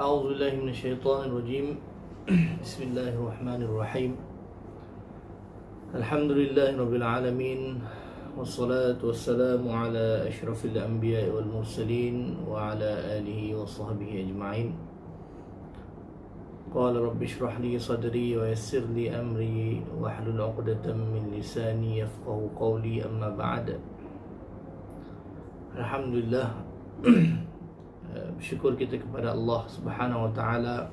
أعوذ بالله من الشيطان الرجيم. بسم الله الرحمن الرحيم. الحمد لله رب العالمين، والصلاة والسلام على أشرف الأنبياء والمرسلين وعلى آله وصحبه أجمعين. قال رب اشرح لي صدري ويسر لي أمري واحلل عقدة من لساني يفقه قولي. أما بعد، Alhamdulillah, bersyukur kita kepada Allah Subhanahu Wa Taala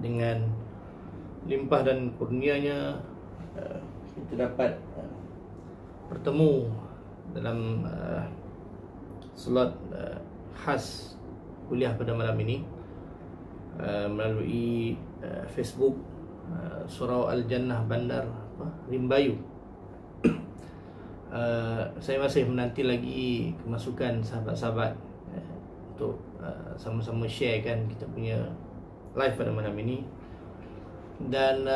dengan limpah dan kurnianya kita dapat bertemu dalam slot khas kuliah pada malam ini melalui Facebook Surau Al-Jannah Bandar Rimbayu. Saya masih menanti lagi kemasukan sahabat-sahabat untuk sama-sama sharekan kita punya live pada malam ini. Dan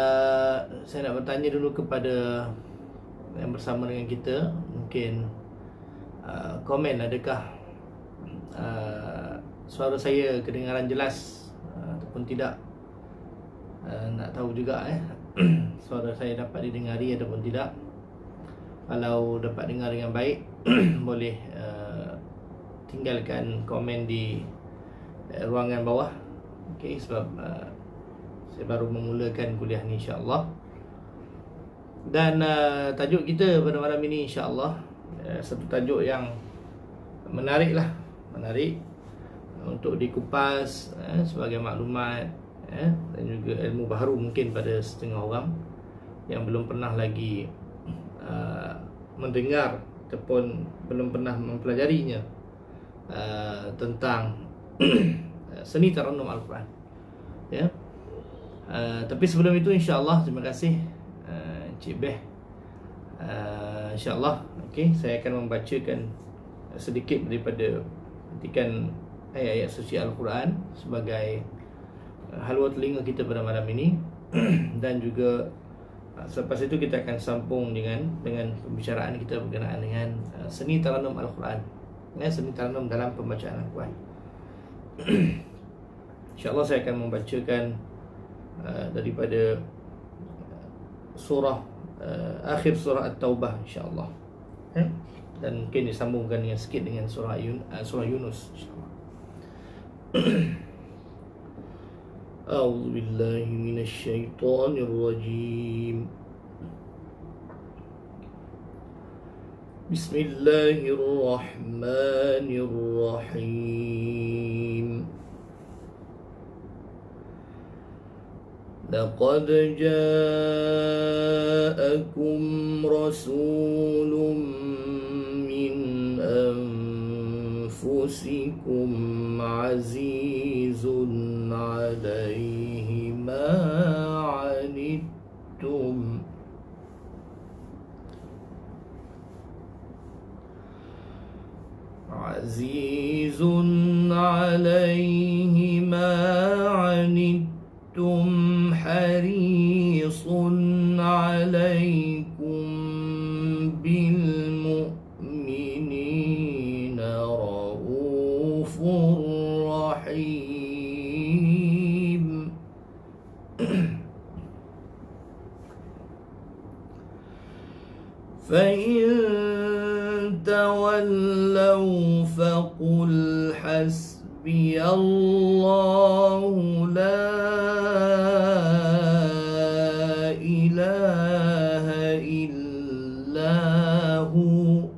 saya nak bertanya dulu kepada yang bersama dengan kita, mungkin komen, adakah suara saya kedengaran jelas ataupun tidak. Nak tahu juga suara saya dapat didengari ataupun tidak. Kalau dapat dengar dengan baik, boleh tinggalkan komen di ruangan bawah. Okey, sebab saya baru memulakan kuliah ni, insya-Allah. Dan tajuk kita pada malam ini, insya-Allah, satu tajuk yang menarik untuk dikupas sebagai maklumat dan juga ilmu baharu mungkin pada setengah orang yang belum pernah lagi mendengar ataupun belum pernah mempelajarinya tentang seni tarannum Al-Quran. Tapi sebelum itu, insya-Allah, terima kasih Cik Beh. InsyaAllah, saya akan membacakan sedikit daripada petikan ayat-ayat suci Al-Quran sebagai haluan telinga kita pada malam ini. Dan juga selepas itu kita akan sambung dengan pembicaraan kita berkenaan dengan seni tarannum Al-Quran, seni tarannum dalam pembacaan Al-Quran. InsyaAllah saya akan membacakan daripada surah akhir surah At-Taubah, insyaAllah, dan mungkin disambungkan dengan sikit dengan surah Yunus, insyaAllah. A'udzu billahi minasy syaithanir rajim. Bismillahirrahmanirrahim. Laqad ja'akum rasulun min anfusikum azizun 'alaihi ma 'anittum azizun 'alaihi ma 'anittum harisun 'alaikum bil mu'minina raufur rahim. فَإِن تَوَلَّوْا فَقُلْ حَسْبِيَ اللَّهُ لَا إِلَهَ إِلَّا هُوَ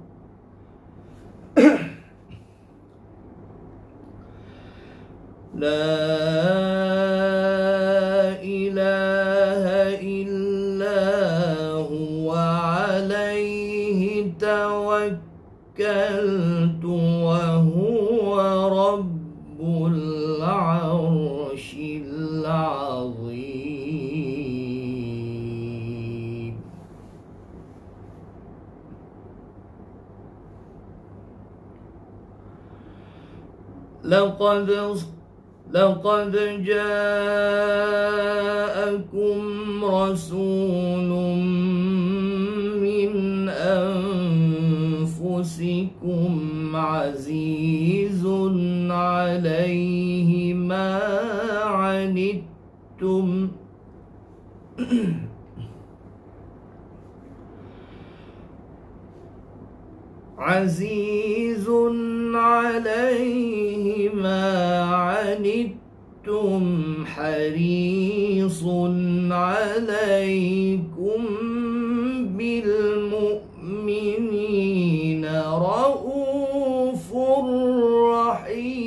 عَلَيْهِ توكلت وهو رب العرش العظيم. لقد جاءكم رسول من أنفسكم عزيز عليه ما عزيز عليه ما عنتم حريص عليكم بالمؤمنين رؤوف رحيم.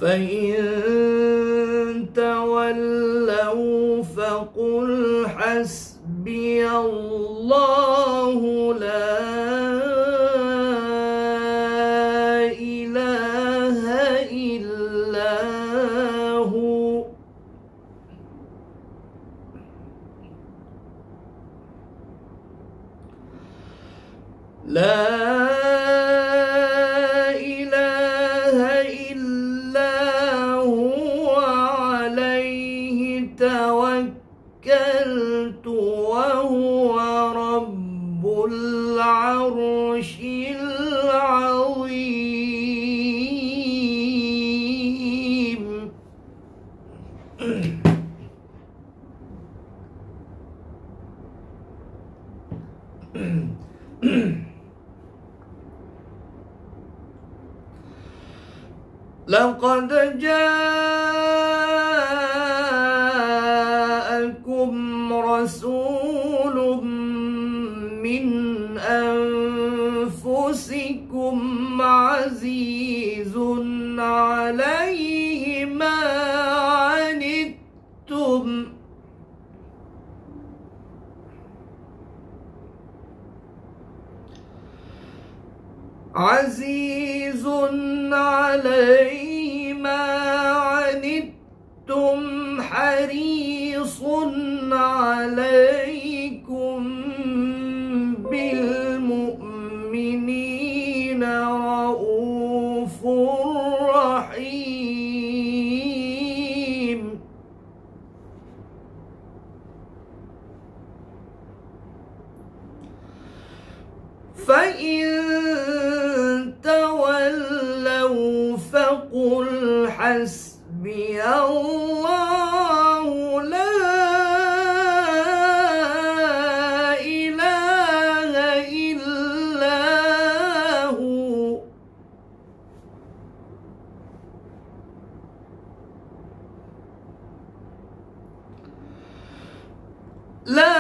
فإن تولوا فقل حسبي الله لا إله إلا هو توكلت وهو رب العرش العظيم. لقد جاءكم رسول من أنفسكم عزيز عليه ما عنتم عزيز عليه ما عنتم حريص عليكم بالمؤمنين رؤوف رحيم. فإن تولوا فقل حسبي الله لا إله إلا هو لا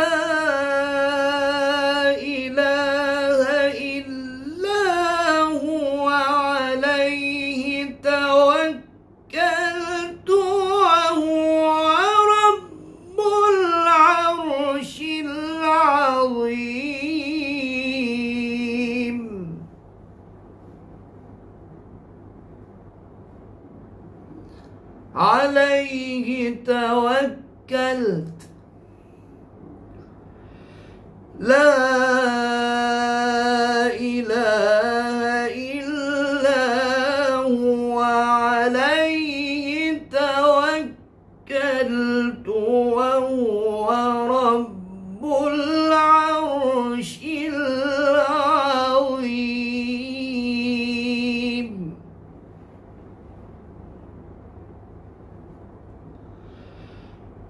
عليه توكلت لا إله إلا هو عليه توكلت وهو رب العرش العظيم.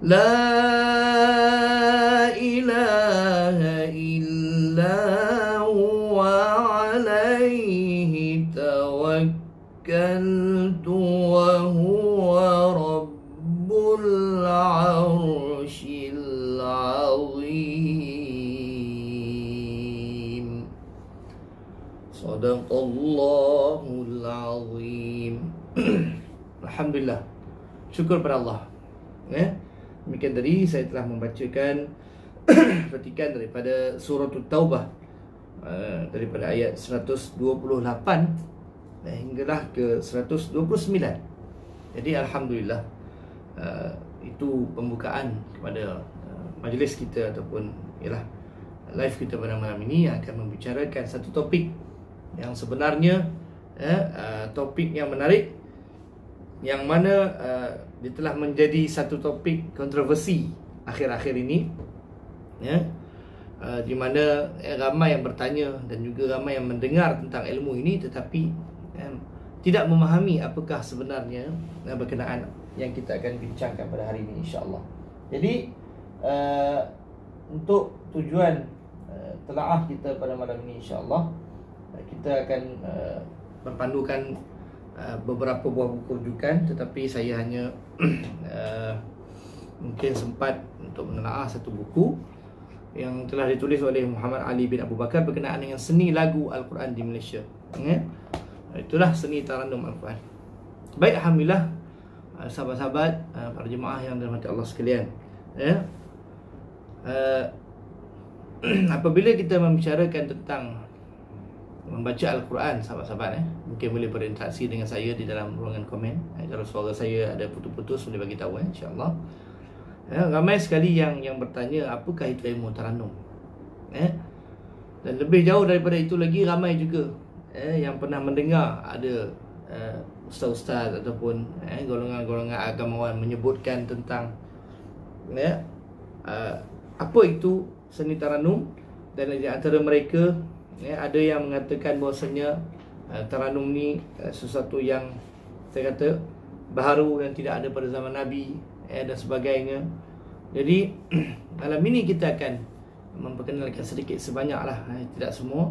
لا إله إلا هو عليه توكلت وهو رب العرش العظيم. Sadaqallahul azim. Alhamdulillah. Syukur pada Allah. Ya. Demikian tadi saya telah membacakan petikan daripada surah Taubah daripada ayat 128 hinggalah ke 129. Jadi alhamdulillah itu pembukaan kepada majlis kita ataupun ialah live kita pada malam ini yang akan membicarakan satu topik yang sebenarnya topik yang menarik, yang mana dia telah menjadi satu topik kontroversi akhir-akhir ini, ya, di mana ramai yang bertanya dan juga ramai yang mendengar tentang ilmu ini, tetapi tidak memahami apakah sebenarnya berkenaan yang kita akan bincangkan pada hari ini, insya-Allah. Jadi untuk tujuan telaah kita pada malam ini, insya-Allah kita akan mempandukan beberapa buah buku rujukan, tetapi saya hanya mungkin sempat untuk menelaah satu buku yang telah ditulis oleh Muhammad Ali bin Abu Bakar berkenaan dengan seni lagu Al-Quran di Malaysia. Itulah seni tarannum Al-Quran. Baik, alhamdulillah sahabat-sahabat, para jemaah yang dirahmati Allah sekalian, apabila kita membicarakan tentang membaca Al-Quran, sahabat-sahabat, mungkin boleh berinteraksi dengan saya di dalam ruangan komen. Kalau suara saya ada putus-putus, boleh bagi tahu, insya-Allah. Ramai sekali yang bertanya apakah itu ilmu tarannum, dan lebih jauh daripada itu lagi, ramai juga yang pernah mendengar ada ustaz-ustaz ataupun golongan-golongan agamawan menyebutkan tentang apa itu seni tarannum. Dan di antara mereka ada yang mengatakan bahawasanya tarannum ni sesuatu yang saya kata baharu dan tidak ada pada zaman Nabi dan sebagainya. Jadi malam ini kita akan memperkenalkan sedikit sebanyaklah, tidak semua,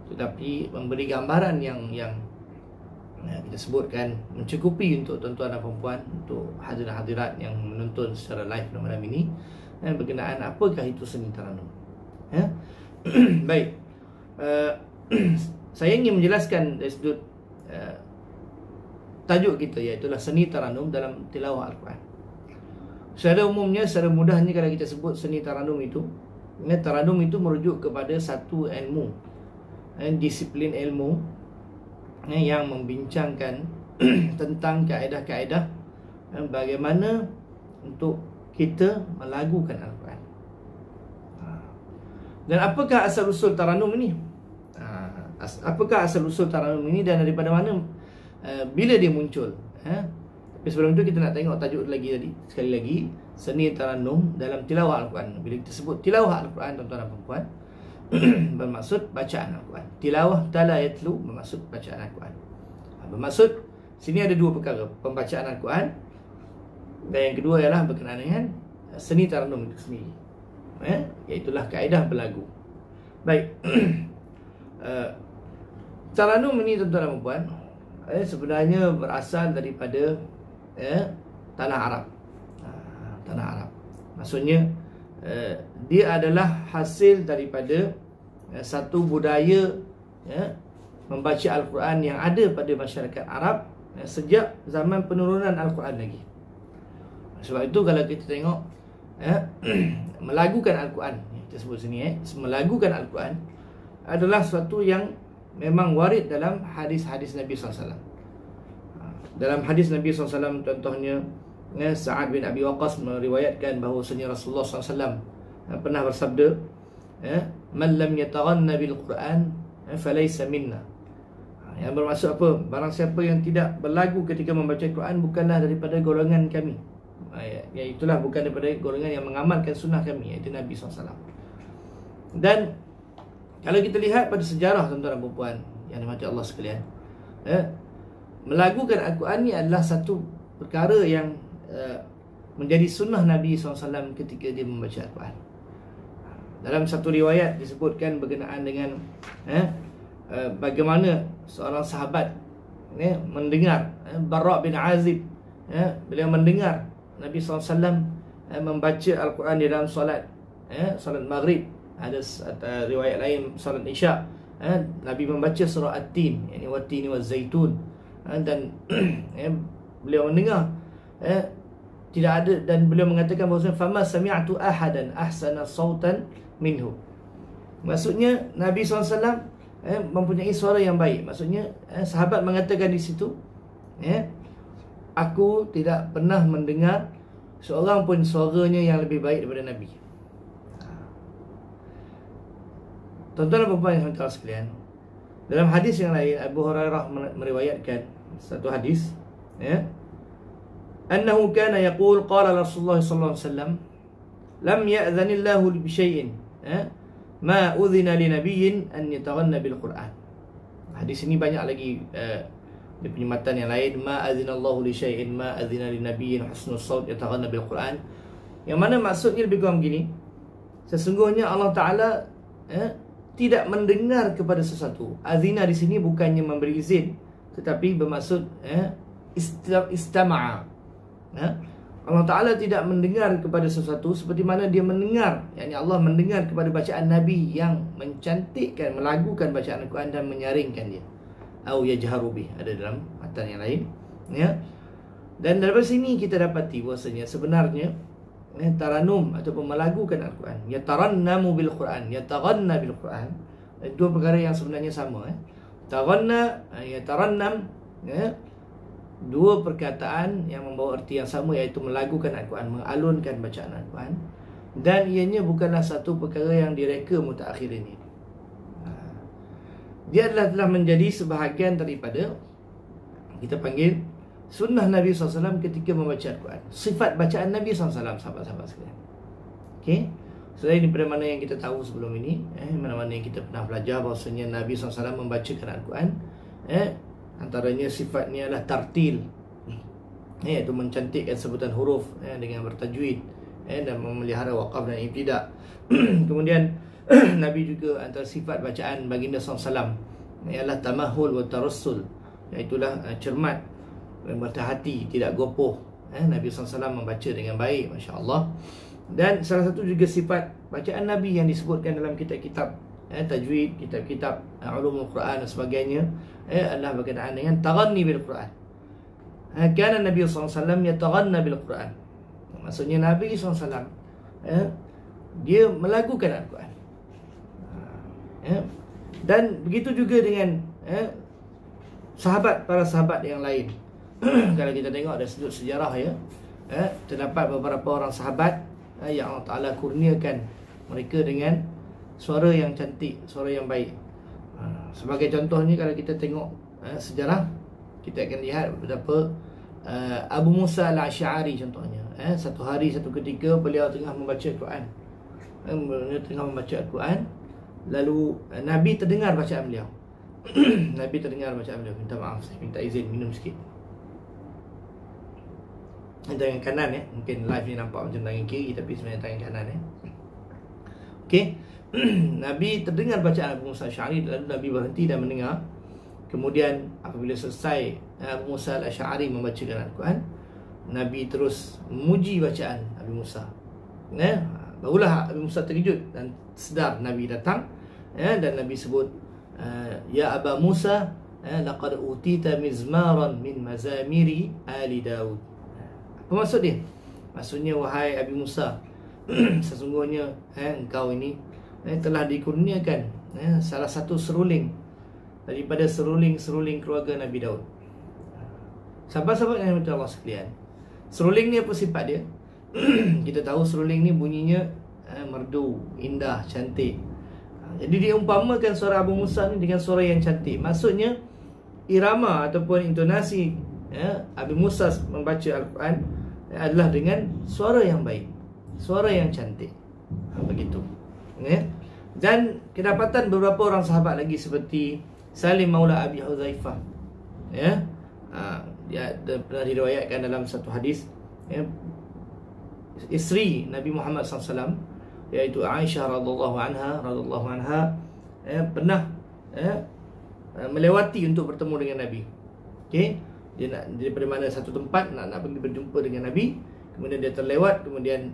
tetapi memberi gambaran yang kita sebutkan mencukupi untuk tuan-tuan dan puan-puan, untuk hadirat-hadirat yang menonton secara live pada malam ini, berkenaan apakah itu seni tarannum. Baik, saya ingin menjelaskan dari sudut tajuk kita, iaitu seni tarannum dalam tilawah Al-Quran. Secara umumnya, secara mudahnya, kalau kita sebut seni tarannum itu merujuk kepada satu ilmu, disiplin ilmu yang membincangkan tentang kaedah-kaedah bagaimana untuk kita melagukan Al-Quran. Dan apakah asal-usul tarannum ini? Apakah asal-usul tarannum ini dan daripada mana, bila dia muncul? Tapi sebelum itu kita nak tengok tajuk lagi tadi. Sekali lagi, seni tarannum dalam tilawah Al-Quran. Bila kita sebut tilawah Al-Quran, tuan-tuan dan puan-puan, bermaksud bacaan Al-Quran. Tilawah tala yatlu bermaksud bacaan Al-Quran. Bermaksud sini ada dua perkara, pembacaan Al-Quran, dan yang kedua ialah berkenaan dengan seni tarannum itu sendiri, iaitulah kaedah berlagu. Baik, tarannum ini, tuan-tuan dan puan, sebenarnya berasal daripada tanah Arab. Tanah Arab, maksudnya dia adalah hasil daripada satu budaya membaca Al-Quran yang ada pada masyarakat Arab sejak zaman penurunan Al-Quran lagi. Sebab itu kalau kita tengok melagukan Al-Quran, kita sebut sini, melagukan Al-Quran adalah sesuatu yang memang warid dalam hadis-hadis Nabi SAW. Dalam hadis Nabi SAW, contohnya Sa'ad bin Abi Waqqas meriwayatkan bahawasanya Rasulullah SAW pernah bersabda, man lam yataghanna bil Quran falaysa minna. Yang bermaksud apa? Barang siapa yang tidak berlagu ketika membaca Quran bukanlah daripada golongan kami. Iaitulah bukan daripada golongan yang mengamalkan sunnah kami, iaitu Nabi SAW. Dan kalau kita lihat pada sejarah, tuan-tuan dan puan yang dirahmati Allah sekalian, melagukan Al-Quran ni adalah satu perkara yang menjadi sunnah Nabi SAW ketika dia membaca Al-Quran. Dalam satu riwayat disebutkan berkenaan dengan bagaimana seorang sahabat mendengar, Bara' bin Azib, beliau mendengar Nabi SAW membaca Al-Quran di dalam solat maghrib. Ada riwayat lain solat isyak, Nabi membaca surah At-Tin, yani wat-tini waz-zaitun, dan beliau mendengar tidak ada, dan beliau mengatakan bahawa fama sami'tu ahadan ahsana sautan minhu. Maksudnya Nabi SAW mempunyai suara yang baik. Maksudnya sahabat mengatakan di situ, aku tidak pernah mendengar seorang pun suaranya yang lebih baik daripada Nabi. Tuan-tuan dan puan-puan yang dirahmati sekalian, dalam hadis yang lain, Abu Hurairah meriwayatkan satu hadis, annahu kana yaqul qala Rasulullah sallallahu alaihi wasallam lam ya'dhanillahu bi syai'in ma udhina li nabiyyin an yataghanna bil Quran. Hadis ini banyak lagi Dia punya matan yang lain, ma azinallahu li syai'in ma azina li nabiyyin husnul saut yataghanna bil Quran. Yang mana maksudnya lebih kurang begini. Sesungguhnya Allah Taala tidak mendengar kepada sesuatu. Azina di sini bukannya memberi izin, tetapi bermaksud istama'a. Allah Ta'ala tidak mendengar kepada sesuatu seperti mana dia mendengar, yakni Allah mendengar kepada bacaan Nabi yang mencantikkan, melagukan bacaan Al-Quran dan menyaringkan dia. Au yajharu bih, ada dalam matan yang lain, ya. Dan dari sini kita dapati bahwasanya sebenarnya taranum ataupun melagukan Al-Quran, yatarannamu bil Quran, yataghanna bil Quran, dua perkara yang sebenarnya sama. Taghanna, yatarannam, ya. Dua perkataan yang membawa erti yang sama, iaitu melagukan Al-Quran, mengalunkan bacaan Al-Quran. Dan ianya bukanlah satu perkara yang direka mutakhir ini. Dia adalah telah menjadi sebahagian daripada, kita panggil, sunnah Nabi SAW ketika membaca Al-Quran. Sifat bacaan Nabi SAW, sahabat-sahabat sekalian. Okey. Selain daripada mana yang kita tahu sebelum ini, mana-mana yang kita pernah belajar bahawasanya Nabi SAW membacakan Al-Quran, antaranya sifatnya adalah tartil, iaitu mencantikkan sebutan huruf dengan bertajwid, dan memelihara waqaf dan ibtidak. Kemudian Nabi juga antara sifat bacaan baginda SAW ialah tamahul wa tarassul, iaitulah cermat, berhati, tidak gopoh. Nabi SAW membaca dengan baik, masya-Allah. Dan salah satu juga sifat bacaan Nabi yang disebutkan dalam kitab-kitab tajwid, kitab-kitab ulumul Quran dan sebagainya, adalah berkenaan dengan taghanni bil Quran. Kana Nabi SAW yataghanna bil Quran. Maksudnya Nabi SAW dia melagukan Al-Quran. Dan begitu juga dengan para sahabat yang lain. Kalau kita tengok dari sudut sejarah, terdapat beberapa orang sahabat yang Allah Ta'ala kurniakan mereka dengan suara yang cantik, suara yang baik. Sebagai contohnya, kalau kita tengok sejarah, kita akan lihat betapa Abu Musa al-Asy'ari contohnya. Satu hari, satu ketika beliau tengah membaca Al-Quran. Lalu Nabi terdengar bacaan beliau. Nabi terdengar bacaan beliau. Minta maaf, saya minta izin minum sikit. Tangan kanan, mungkin live ni nampak macam tangan kiri, tapi sebenarnya tangan kanan. Okey. Nabi terdengar bacaan Abu Musa al-Asy'ari, lalu Nabi berhenti dan mendengar. Kemudian apabila selesai Abu Musa al-Asy'ari membacakan Al-Quran, Nabi terus memuji bacaan Abu Musa. Barulah Abu Musa terkejut dan sedar Nabi datang, dan Nabi sebut, ya Aba Musa, laqad utita mizmaran min mazamiri ali Daud. Apa maksud dia? Maksudnya, wahai Abi Musa, sesungguhnya engkau ini telah dikurniakan salah satu seruling daripada seruling-seruling keluarga Nabi Daud. Sahabat-sahabat yang dirahmati Allah sekalian, seruling ni apa sifat dia? Kita tahu seruling ni bunyinya merdu, indah, cantik. Jadi dia umpamakan suara Abu Musa ni dengan suara yang cantik. Maksudnya irama ataupun intonasi Abu Musa membaca Al-Quran adalah dengan suara yang baik, suara yang cantik. Begitu. Dan kedapatan beberapa orang sahabat lagi seperti Salim Maula Abi Huzaifah, dia pernah diriwayatkan dalam satu hadis, isteri Nabi Muhammad SAW, iaitu Aisyah radhiyallahu anha, pernah melewati untuk bertemu dengan Nabi. Okey, dia nak daripada mana satu tempat nak pergi berjumpa dengan Nabi, kemudian dia terlewat, kemudian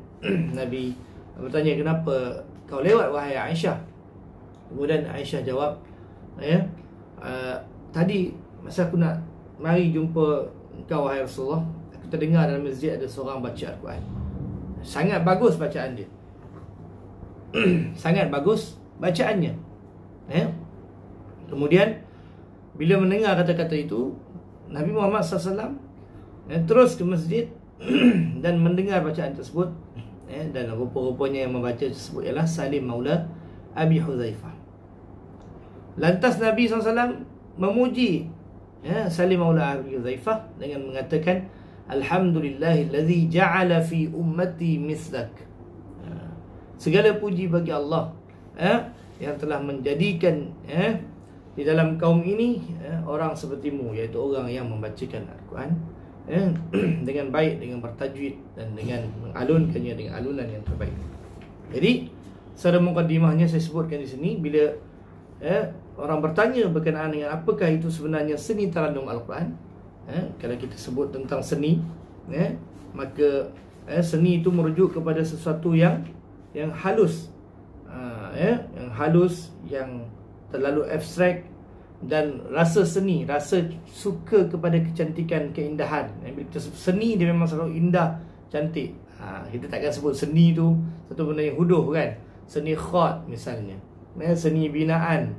Nabi bertanya, kenapa kau lewat wahai Aisyah? Kemudian Aisyah jawab, tadi masa aku nak mari jumpa engkau wahai Rasulullah, aku terdengar dalam masjid ada seorang baca Al-Quran. Sangat bagus bacaan dia. Sangat bagus bacaannya. Kemudian bila mendengar kata-kata itu, Nabi Muhammad SAW terus ke masjid dan mendengar bacaan tersebut. Dan rupa-rupanya yang membaca tersebut ialah Salim Maula Abi Huzaifah. Lantas Nabi SAW memuji Salim Maula Abi Huzaifah dengan mengatakan, Alhamdulillahillazi ja'ala fi ummati mislak. Segala puji bagi Allah yang telah menjadikan di dalam kaum ini orang sepertimu, iaitu orang yang membacakan Al-Quran dengan baik, dengan bertajwid dan dengan mengalunkannya dengan alunan yang terbaik. Jadi secara mukadimahnya saya sebutkan di sini, bila orang bertanya berkenaan dengan apakah itu sebenarnya seni tarannum Al-Quran, kalau kita sebut tentang seni, maka seni itu merujuk kepada sesuatu yang halus, yang halus, yang terlalu abstrak, dan rasa seni, rasa suka kepada kecantikan, keindahan. Bila kita sebut seni, dia memang selalu indah, cantik. Kita takkan sebut seni tu satu benda yang huduh kan. Seni khat misalnya, seni binaan,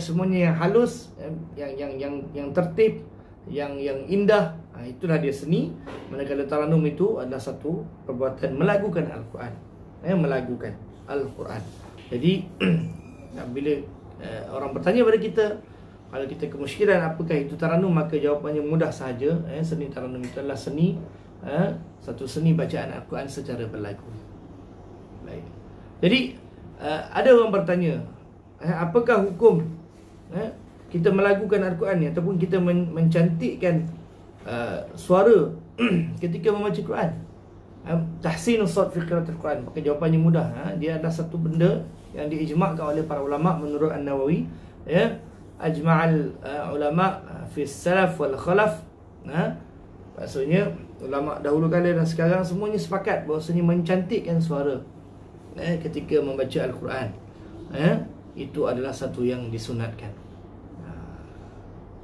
semuanya yang halus, yang tertib, yang indah, itulah dia seni. Manakala tarannum itu adalah satu perbuatan melagukan Al-Quran, melagukan Al-Quran. Jadi bila orang bertanya pada kita, kalau kita kemusykilan apakah itu tarannum, maka jawapannya mudah sahaja. Seni tarannum itu adalah seni, satu seni bacaan Al-Quran secara berlagu. Baik. Jadi ada orang bertanya, apakah hukum kita melagukan Al-Quran ni, ataupun kita mencantikkan suara ketika membaca Quran, tahsinus saut fi qiraatil Quran? Maka jawapannya mudah. Dia adalah satu benda yang diijma'kan oleh para ulama menurut An-Nawawi, ajma'al ulama fi salaf wal khalaf. Maksudnya ulama dahulu kala dan sekarang semuanya sepakat bahawasanya mencantikkan suara ketika membaca Al-Quran itu adalah satu yang disunatkan.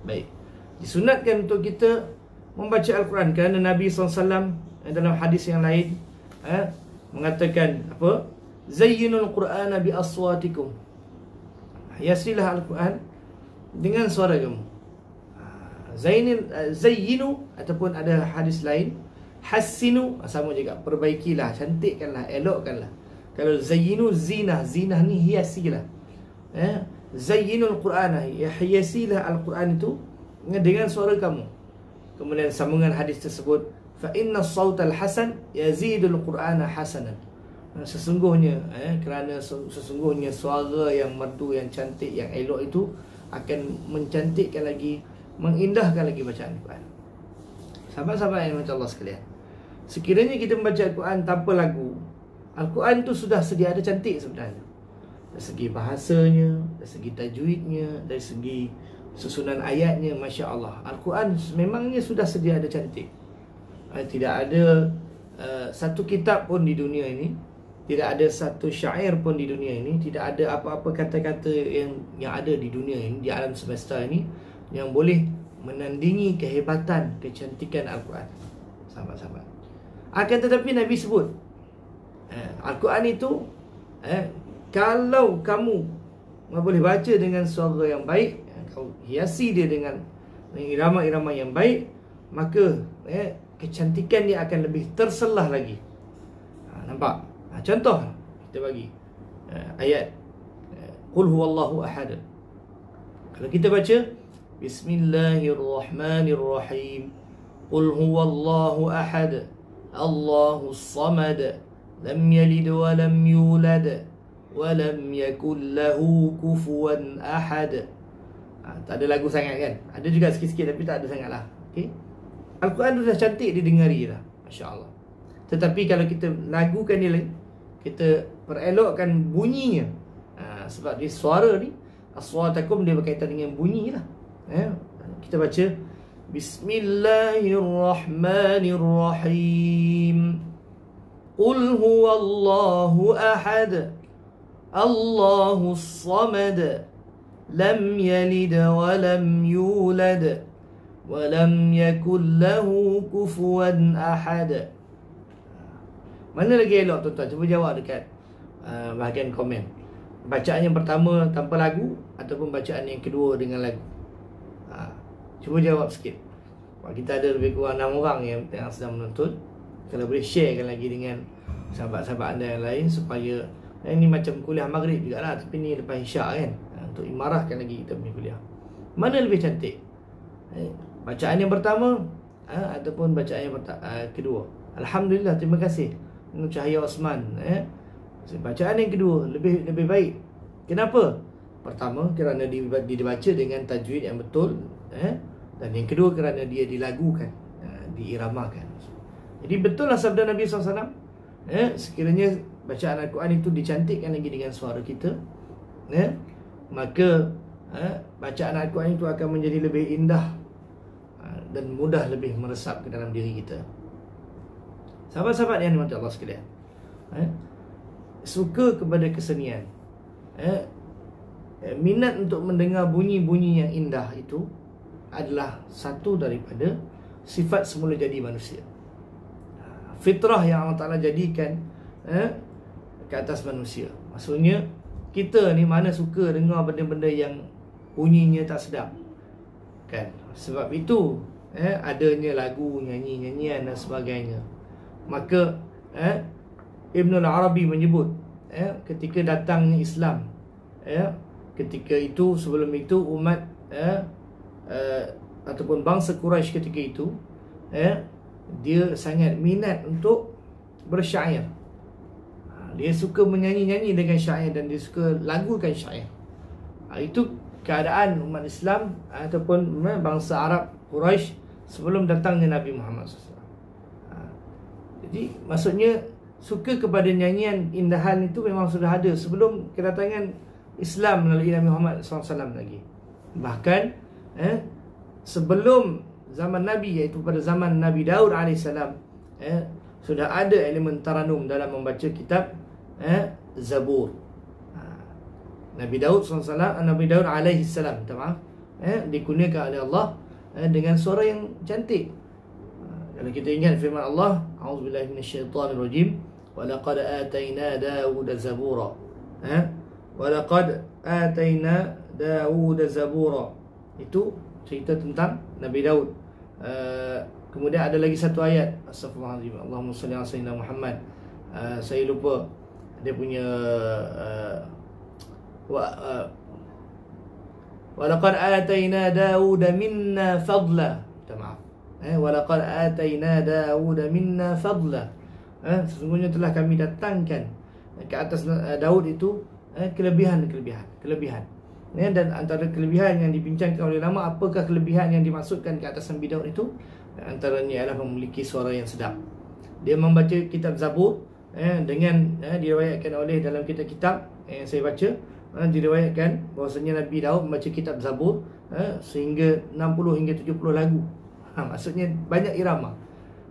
Baik, disunatkan untuk kita membaca Al-Quran kerana Nabi SAW dalam hadis yang lain mengatakan apa? Zayyinul Qur'ana bi aswatikum. Hiasilah Al-Quran dengan suara kamu. Zayyinu, ataupun ada hadis lain hassinu, sama juga, perbaikilah, cantikkanlah, elokkanlah. Kalau zayyinu, zinah ni hiasilah. Zayyinul Qur'ana, hiasilah Al-Quran itu dengan suara kamu. Kemudian sambungan hadis tersebut, fa inna as-sautal hasan yazidul Qur'ana hasanan. Sesungguhnya kerana sesungguhnya suara yang merdu, yang cantik, yang elok itu akan mencantikkan lagi, mengindahkan lagi bacaan Al-Quran. Sahabat-sahabat yang dirahmati Allah sekalian, sekiranya kita membaca Al-Quran tanpa lagu, Al-Quran itu sudah sedia ada cantik sebenarnya. Dari segi bahasanya, dari segi tajwidnya, dari segi susunan ayatnya, Masya Allah, Al-Quran memangnya sudah sedia ada cantik. Tidak ada satu kitab pun di dunia ini, tidak ada satu syair pun di dunia ini, tidak ada apa-apa kata-kata yang ada di dunia ini, di alam semesta ini, yang boleh menandingi kehebatan, kecantikan Al-Quran. Sahabat-sahabat, akan tetapi Nabi sebut Al-Quran itu kalau kamu boleh baca dengan suara yang baik, kau hiasi dia dengan irama-irama yang baik, maka kecantikan dia akan lebih terselah lagi. Nampak? Contoh kita bagi ayat Qul huwallahu ahad. Kalau kita baca Bismillahirrahmanirrahim, Qul huwallahu ahad, Allahus samad, lam yalid wa lam yulad wa lam yakul lahu kufuwan ahad. Tak ada lagu sangat kan? Ada juga sikit-sikit tapi tak ada sangat lah. Okay? Al-Quran tu dah cantik didengari lah, Masya Allah. Tetapi kalau kita lagukan dia, kita perelokkan bunyinya, sebab dia suara ni, aswatakum, dia berkaitan dengan bunyi lah. Kita baca Bismillahirrahmanirrahim, Qul huwallahu ahad, Allahus samad, lam yalid wa lam yulad wa lam yakul lahu kufuwan ahad. Mana lagi elok tuan-tuan? Cuba jawab dekat bahagian komen. Bacaan yang pertama tanpa lagu, ataupun bacaan yang kedua dengan lagu? Cuba jawab sikit. Kita ada lebih kurang 6 orang yang sedang menonton. Kalau boleh sharekan lagi dengan sahabat-sahabat anda yang lain, supaya ini macam kuliah maghrib juga lah, tapi ni lepas isyak kan, untuk imarahkan lagi kita punya kuliah. Mana lebih cantik? Bacaan yang pertama ataupun bacaan yang kedua? Alhamdulillah, terima kasih Cahaya Osman. Bacaan yang kedua lebih baik. Kenapa? Pertama, kerana dibaca dengan tajwid yang betul, dan yang kedua kerana dia dilagukan, diiramakan. Jadi betul lah sabda Nabi SAW, sekiranya bacaan Al-Quran itu dicantikkan lagi dengan suara kita, maka bacaan Al-Quran itu akan menjadi lebih indah dan mudah lebih meresap ke dalam diri kita. Sahabat-sahabat yang dimati Allah sekalian, suka kepada kesenian, minat untuk mendengar bunyi-bunyi yang indah itu adalah satu daripada sifat semula jadi manusia. Fitrah yang Allah Ta'ala jadikan ke atas manusia. Maksudnya kita ni mana suka dengar benda-benda yang bunyinya tak sedap, kan? Sebab itu adanya lagu, nyanyi-nyanyian dan sebagainya. Maka Ibn al-Arabi menyebut, ketika datangnya Islam, ketika itu, sebelum itu umat ataupun bangsa Quraisy ketika itu, dia sangat minat untuk bersyair. Dia suka menyanyi-nyanyi dengan syair dan dia suka lagukan syair. Itu keadaan umat Islam ataupun bangsa Arab Quraisy sebelum datangnya Nabi Muhammad SAW. Jadi maksudnya suka kepada nyanyian indahan itu memang sudah ada sebelum kedatangan Islam melalui Nabi Muhammad SAW lagi. Bahkan sebelum zaman Nabi, iaitu pada zaman Nabi Daud AS, sudah ada elemen taranum dalam membaca kitab Zabur. Nabi Daud SAW, Nabi Daud AS, dikurniakan oleh Allah dengan suara yang cantik. Kalau kita ingat firman Allah, a'udzubillahi minasyaitonirrajim, wa laqad atayna Dawuda zabura. Wa laqad atayna Dawuda zabura. Itu cerita tentang Nabi Daud. Kemudian ada lagi satu ayat, astagfirullahaladzim, Allahumma salli ala sayyidina Muhammad. Saya lupa dia punya wa laqad atayna Dawuda minna fadla. Maaf. Walaqad atayna Dawuda minna fadla. Sesungguhnya telah kami datangkan ke atas Daud itu kelebihan. Dan antara kelebihan yang dibincangkan oleh ulama, apakah kelebihan yang dimaksudkan ke atas Nabi Daud itu? Antaranya adalah memiliki suara yang sedap. Dia membaca kitab Zabur, dengan diriwayatkan oleh dalam kitab-kitab yang saya baca, diriwayatkan bahawasanya Nabi Daud membaca kitab Zabur sehingga 60 hingga 70 lagu. Maksudnya banyak irama.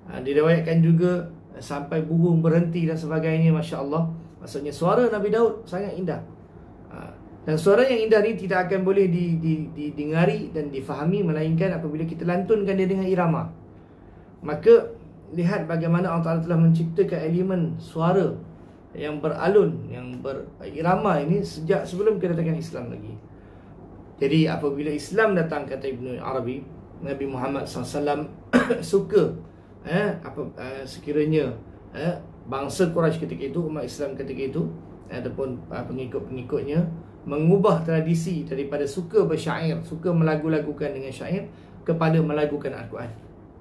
Diriwayatkan juga sampai burung berhenti dan sebagainya. Masya Allah. Maksudnya suara Nabi Daud sangat indah. Dan suara yang indah ni tidak akan boleh didengari dan difahami melainkan apabila kita lantunkan dia dengan irama. Maka lihat bagaimana Allah Ta'ala telah menciptakan elemen suara yang beralun, yang berirama ini sejak sebelum kedatangan Islam lagi. Jadi apabila Islam datang, kata Ibn Arabi, Nabi Muhammad SAW suka sekiranya bangsa Quraisy ketika itu, umat Islam ketika itu, ataupun pengikut-pengikutnya mengubah tradisi daripada suka bersyair, suka melagu-lagukan dengan syair, kepada melagukan Al-Quran.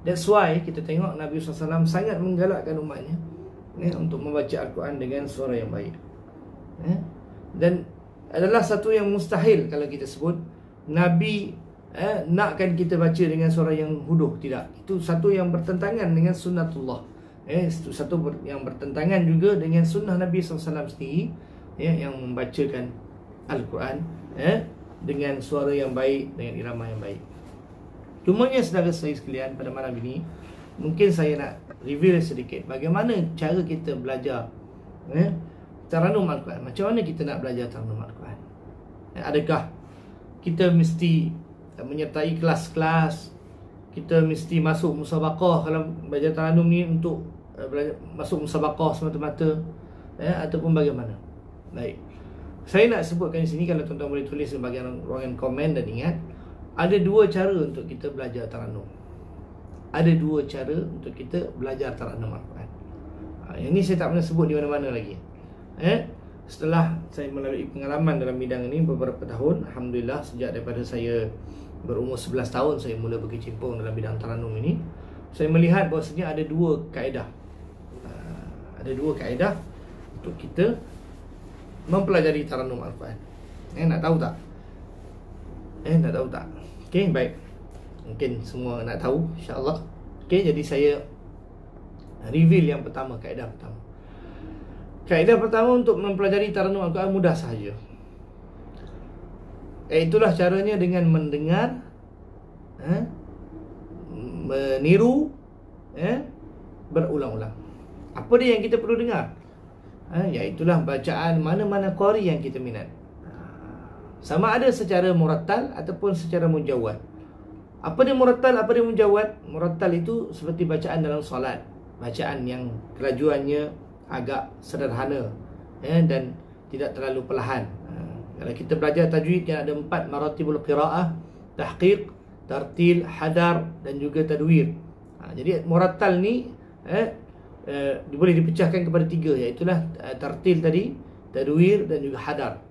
That's why kita tengok Nabi SAW sangat menggalakkan umatnya untuk membaca Al-Quran dengan suara yang baik. Dan adalah satu yang mustahil kalau kita sebut Nabi nakkan kita baca dengan suara yang huduh. Tidak. Itu satu yang bertentangan dengan sunnatullah. Itu satu yang bertentangan juga dengan sunnah Nabi SAW sendiri, yang membacakan Al-Quran dengan suara yang baik, dengan irama yang baik. Cumanya saudara saya sekalian, pada malam ini mungkin saya nak reveal sedikit bagaimana cara kita belajar taranum Al-Quran. Macam mana kita nak belajar taranum Al-Quran? Adakah kita mesti menyertai kelas-kelas, kita mesti masuk musabaqah kalau belajar taranum ni, untuk masuk musabaqah semata-mata, ataupun bagaimana? Baik, saya nak sebutkan di sini, kalau tuan-tuan boleh tulis di bahagian ruangan komen. Dan ingat, ada dua cara untuk kita belajar taranum. Ada dua cara untuk kita belajar taranum Al-Quran. Yang ni saya tak pernah sebut di mana-mana lagi. Setelah saya melalui pengalaman dalam bidang ini beberapa tahun, alhamdulillah, sejak daripada saya berumur 11 tahun saya mula berkecimpung dalam bidang taranum ini, saya melihat bahawasanya ada dua kaedah. Ada dua kaedah untuk kita mempelajari taranum Al-Quran. Nak tahu tak? Nak tahu tak? Okey, baik. Mungkin semua nak tahu, insya-Allah. Okey, jadi saya reveal yang pertama, kaedah pertama. Kaedah pertama untuk mempelajari taranum Al-Quran mudah sahaja. Itulah caranya dengan mendengar, meniru, berulang-ulang. Apa dia yang kita perlu dengar? Iaitulah bacaan mana-mana qari yang kita minat. Sama ada secara murattal ataupun secara mujawwad. Apa dia murattal, apa dia mujawwad? Murattal itu seperti bacaan dalam solat, bacaan yang kelajuannya agak sederhana, dan tidak terlalu perlahan. Kalau kita belajar tajwid yang ada 4 maratibul qiraah: tahqiq, tartil, hadar dan juga tadwir. Jadi murattal ni boleh dipecahkan kepada 3, iaitulah tartil tadi, tadwir dan juga hadar.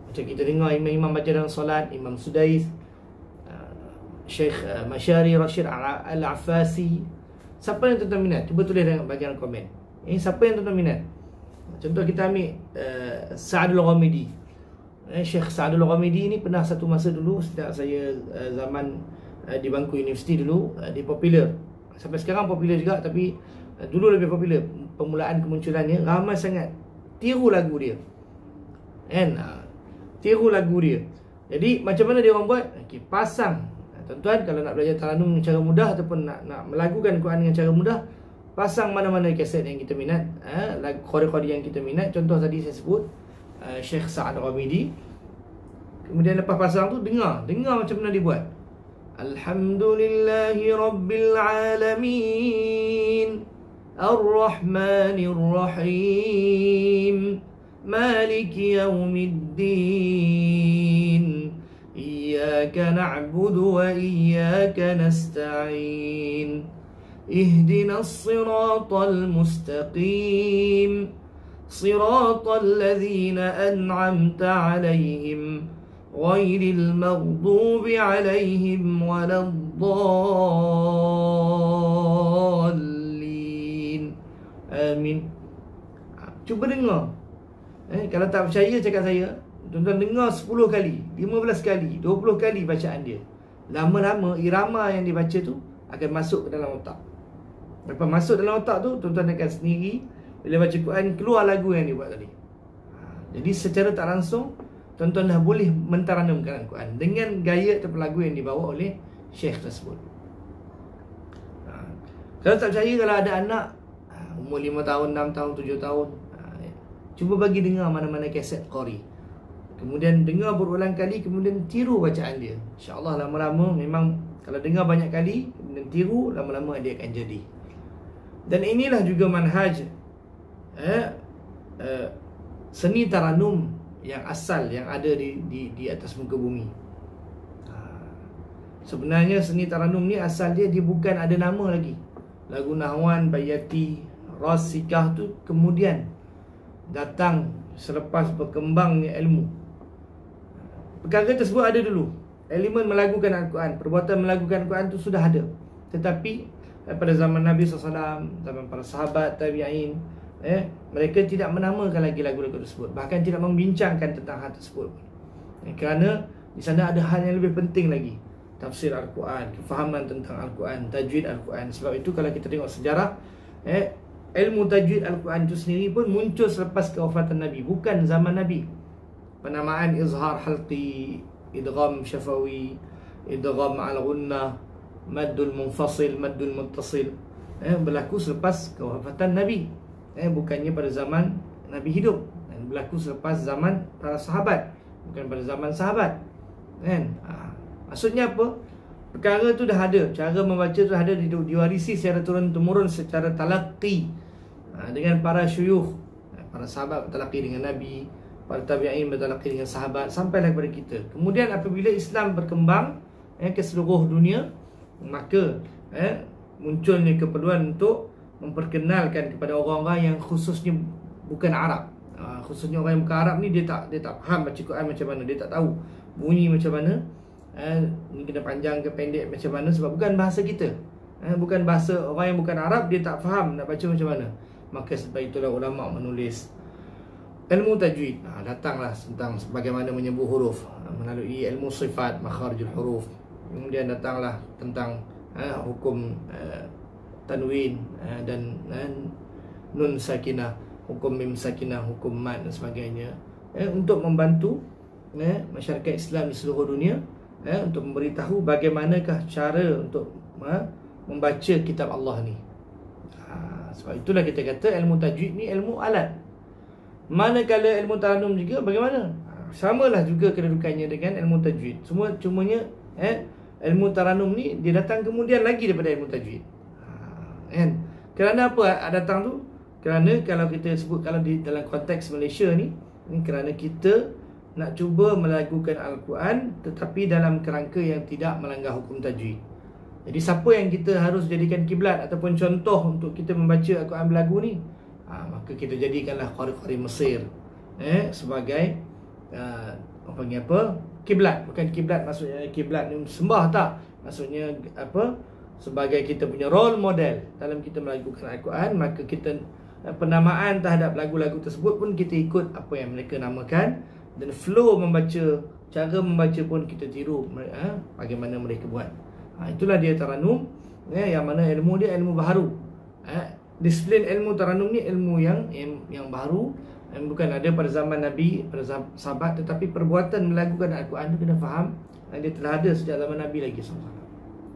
Macam kita dengar imam-imam baca dalam solat, Imam Sudais, Syekh Masyari Rashid Al-Affasi. Siapa yang tuan-tuan minat? Cuba tulis dalam bahagian komen. Siapa yang tuan-tuan minat? Contoh kita ambil Sa'adul Ghamidi. Syekh Sa'adul Ghamidi ni pernah satu masa dulu, sejak saya zaman di bangku universiti dulu, dia popular. Sampai sekarang popular juga, tapi dulu lebih popular. Permulaan kemunculannya ramai sangat tiru lagu dia. Tiru lagu dia. Jadi macam mana dia orang buat? Okay, pasang. Tuan-tuan kalau nak belajar taranum dengan cara mudah ataupun nak melagukan Quran dengan cara mudah, pasang mana-mana kaset yang kita minat, lagu qari-qari yang kita minat. Contoh tadi saya sebut Syekh Sa'ad Ghamidi. Kemudian lepas pasang tu dengar macam mana dia buat. Alhamdulillahi Rabbil Alamin, Ar-Rahmanir Rahim, Maliki Yawmiddin, Iyyaka na'budu wa iyyaka nasta'in, Ihdinas siratal mustaqim, Siratal ladzina an'amta 'alaihim, Ghairil maghdubi 'alaihim waladdallin. Amin. Cuba dengar. Kalau tak percaya cakap saya, tuan-tuan dengar 10 kali, 15 kali, 20 kali bacaan dia. Lama-lama irama yang dibaca tu akan masuk ke dalam otak. Lepas masuk dalam otak tu, tuan-tuan akan sendiri bila baca Quran keluar lagu yang dia buat tadi. Jadi secara tak langsung tuan-tuan dah boleh mentaranumkan Al-Quran dengan gaya ataupun lagu yang dibawa oleh syekh tersebut. Kalau tak percaya, kalau ada anak umur 5 tahun, 6 tahun, 7 tahun, cuba bagi dengar mana-mana kaset qari. Kemudian dengar berulang kali, kemudian tiru bacaan dia. InsyaAllah lama-lama memang kalau dengar banyak kali, kemudian tiru, lama-lama dia akan jadi. Dan inilah juga manhaj seni taranum yang asal, yang ada di atas muka bumi. Sebenarnya seni taranum ni asal dia bukan ada nama lagi. Lagu Nahwan, Bayati, Ras, Sikah tu kemudian datang selepas berkembangnya ilmu. Perkara tersebut ada dulu. Elemen melagukan Al-Quran, perbuatan melagukan Al-Quran tu sudah ada. Tetapi pada zaman Nabi SAW, zaman para sahabat, tabi'in, mereka tidak menamakan lagi lagu-lagu tersebut, bahkan tidak membincangkan tentang hal tersebut. Kerana di sana ada hal yang lebih penting lagi, tafsir Al-Quran, kefahaman tentang Al-Quran, tajwid Al-Quran. Sebab itu kalau kita tengok sejarah, ilmu tajwid Al-Quran itu sendiri pun muncul selepas kewafatan Nabi, bukan zaman Nabi. Penamaan izhar halqi, idgham syafawi, idgham al-ghunnah, maddul munfasil, maddul muttasil, berlaku selepas kewafatan Nabi. Bukannya pada zaman Nabi hidup. Berlaku selepas zaman para sahabat, bukan pada zaman sahabat. Maksudnya apa? Perkara tu dah ada, cara membaca tu ada, diwarisi secara turun-temurun secara talaqi dengan para syuyukh. Para sahabat bertalaqi dengan Nabi, para tabi'in bertalaqi dengan sahabat, sampailah kepada kita. Kemudian apabila Islam berkembang ke seluruh dunia, maka munculnya keperluan untuk memperkenalkan kepada orang-orang yang khususnya bukan Arab. Khususnya orang yang bukan Arab ni, dia tak faham baca Quran macam mana, dia tak tahu bunyi macam mana, ni kena panjang ke pendek macam mana, sebab bukan bahasa kita, bukan bahasa orang yang bukan Arab, dia tak faham nak baca macam mana. Maka sebab itulah ulama menulis ilmu tajwid, datanglah tentang bagaimana menyebut huruf melalui ilmu sifat makharijul huruf. Kemudian datanglah tentang hukum tanwin dan nun sakinah, hukum mim sakinah, hukum mad dan sebagainya, untuk membantu masyarakat Islam di seluruh dunia untuk memberitahu bagaimanakah cara untuk membaca kitab Allah ni. Sebab itulah kita kata ilmu tajwid ni ilmu alat. Manakala ilmu tarannum juga bagaimana? Samalah juga kedudukannya dengan ilmu tajwid. Cumanya ilmu tarannum ni dia datang kemudian lagi daripada ilmu tajwid. Kan? Kerana apa datang tu? Kerana kalau kita sebut, kalau di dalam konteks Malaysia ni kerana kita nak cuba melagukan Al-Quran tetapi dalam kerangka yang tidak melanggar hukum tajwid. Jadi siapa yang kita harus jadikan kiblat ataupun contoh untuk kita membaca Al-Quran berlagu ni? Maka kita jadikanlah qari-qari Mesir sebagai panggil apa? Kiblat. Bukan kiblat maksudnya kiblat ni sembah, tak. Maksudnya apa? Sebagai kita punya role model dalam kita melagukan Al-Quran, maka kita penamaan terhadap lagu-lagu tersebut pun kita ikut apa yang mereka namakan, dan flow membaca, cara membaca pun kita tiru bagaimana mereka buat. Itulah dia tarannum, yang mana ilmu dia ilmu baharu. Disiplin ilmu tarannum ni ilmu yang baru, bukan ada pada zaman Nabi, pada sahabat, tetapi perbuatan melagukan Al-Quran tu kena faham dia telah ada sejak zaman Nabi lagi SAW.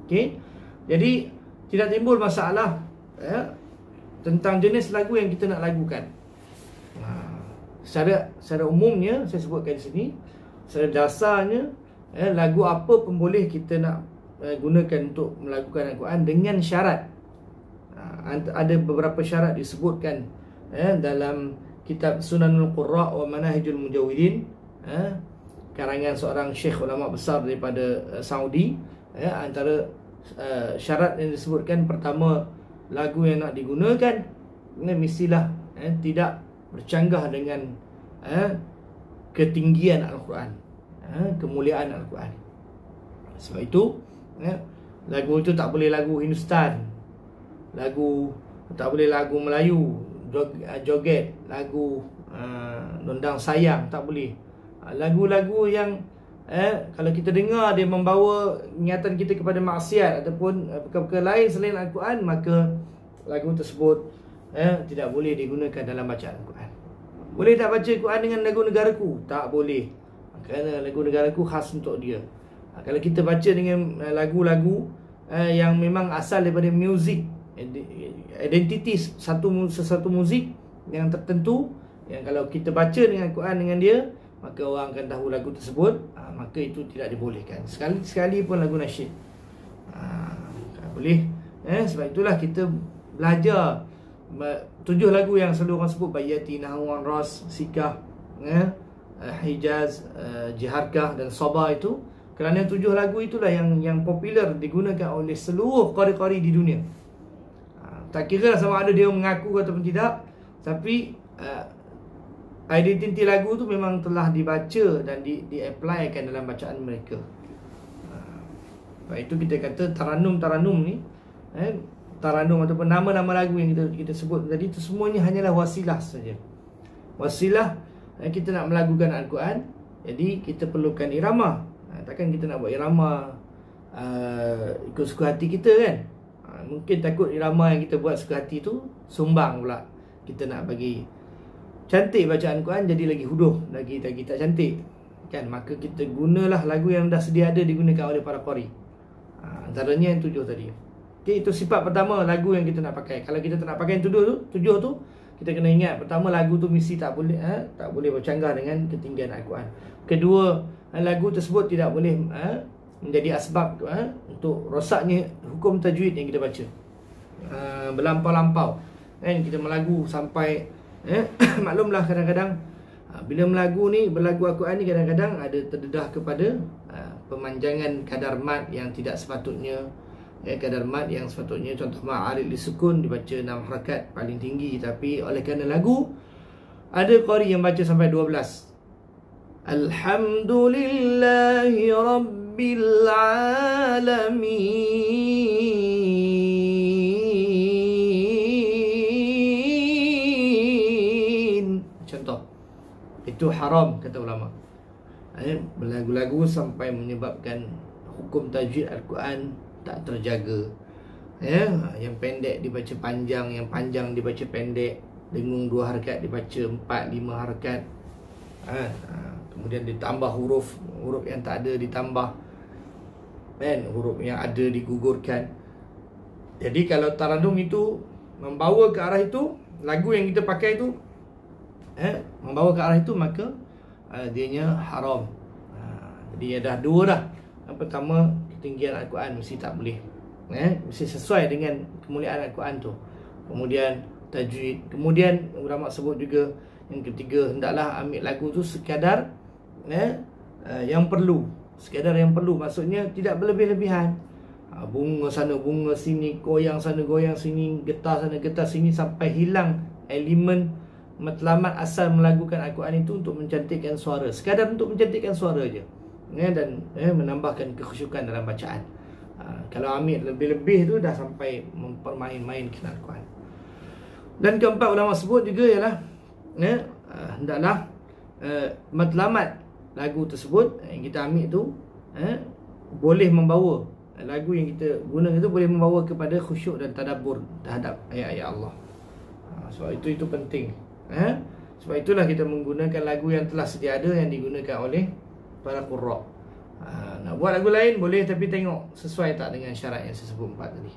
Okey. Jadi tidak timbul masalah tentang jenis lagu yang kita nak lagukan. Secara umumnya saya sebutkan di sini, secara dasarnya lagu apa pun boleh kita nak gunakan untuk melagukan Al-Quran dengan syarat. Ada beberapa syarat disebutkan dalam kitab Sunanul Qurra wa Manahijul Mujawwidin, karangan seorang syekh ulama besar daripada Saudi. Antara syarat yang disebutkan, pertama, lagu yang nak digunakan mestilah tidak bercanggah dengan ketinggian Al-Quran, kemuliaan Al-Quran. Sebab itu lagu itu tak boleh lagu Hindustan, tak boleh lagu Melayu, joget, lagu nondang sayang, tak boleh. Lagu-lagu yang kalau kita dengar dia membawa ingatan kita kepada maksiat ataupun perkara lain selain Al-Quran, maka lagu tersebut tidak boleh digunakan dalam bacaan Al-Quran. Boleh tak baca Al-Quran dengan lagu negaraku? Tak boleh, kerana lagu negaraku khas untuk dia. Kalau kita baca dengan lagu-lagu yang memang asal daripada muzik, identiti sesuatu muzik yang tertentu, yang kalau kita baca dengan Al-Quran dengan dia, maka orang akan tahu lagu tersebut, maka itu tidak dibolehkan. Sekali-sekali pun lagu nasyid tak boleh. Sebab itulah kita belajar 7 lagu yang selalu orang sebut, Bayati, Nahwan, Ras, Sikah, Hijaz, Jiharkah dan Sabah itu. Kerana 7 lagu itulah yang popular digunakan oleh seluruh qari-qari di dunia. Tak kira sama ada dia mengaku ataupun tidak, tapi identiti lagu tu memang telah dibaca dan di-applykan dalam bacaan mereka. Sebab itu kita kata tarannum ni, tarannum ataupun nama-nama lagu yang kita sebut tadi, itu semuanya hanyalah wasilah saja. Wasilah kita nak melagukan Al-Quran. Jadi kita perlukan irama. Takkan kita nak buat irama ikut suka hati kita kan? Mungkin takut irama yang kita buat suka hati tu sumbang pula. Kita nak bagi cantik bacaan Quran jadi lagi huduh, lagi tak cantik kan? Maka kita gunalah lagu yang dah sedia ada digunakan oleh para qari. Antaranya yang 7 tadi. Okey, itu sifat pertama lagu yang kita nak pakai. Kalau kita tak nak pakai yang 7 tu, kita kena ingat, pertama, lagu tu mesti tak boleh bercanggah dengan ketinggian Al-Quran. Kedua, lagu tersebut tidak boleh menjadi asbab untuk rosaknya hukum tajwid yang kita baca. Berlampau-lampau kan, kita melagu sampai maklumlah kadang-kadang bila berlagu Al-Quran ni kadang-kadang ada terdedah kepada pemanjangan kadar mad yang tidak sepatutnya. Kadar mad yang sepatutnya, contoh ma'arid li sukun dibaca 6 harakat paling tinggi, tapi oleh kerana lagu, ada qari yang baca sampai 12. Alhamdulillahi Rabbil Alamin. Contoh. Itu haram kata ulama. Berlagu-lagu sampai menyebabkan hukum tajwid Al-Quran tak terjaga. Yang pendek dibaca panjang, yang panjang dibaca pendek, dengung 2 harakat dibaca 4-5 harakat. Kemudian ditambah huruf yang tak ada ditambah, huruf yang ada digugurkan. Jadi kalau taradum itu membawa ke arah itu, lagu yang kita pakai itu membawa ke arah itu, maka dianya haram. Jadi ada 2 dah. Yang pertama, ketinggian Al-Quran mesti tak boleh, mesti sesuai dengan kemuliaan Al-Quran tu. Kemudian tajwid. Kemudian ulama sebut juga yang ketiga, hendaklah ambil lagu tu sekadar yang perlu. Sekadar yang perlu, maksudnya tidak berlebih-lebihan. Bunga sana, bunga sini, goyang sana, goyang sini, getar sana, getar sini, sampai hilang elemen matlamat asal melagukan Al-Quran itu untuk mencantikkan suara. Sekadar untuk mencantikkan suara je, dan menambahkan kekhusyukan dalam bacaan. Kalau ambil lebih-lebih tu dah sampai mempermain-mainkan Al-Quran. Dan keempat ulama sebut juga ialah hendaklah matlamat lagu tersebut yang kita ambil tu boleh membawa, lagu yang kita guna itu boleh membawa kepada khusyuk dan tadabbur terhadap ayat-ayat Allah. Sebab itu penting. Sebab itulah kita menggunakan lagu yang telah sedia ada, yang digunakan oleh para qurra. Nak buat lagu lain boleh, tapi tengok sesuai tak dengan syarat yang saya sebut 4 tadi.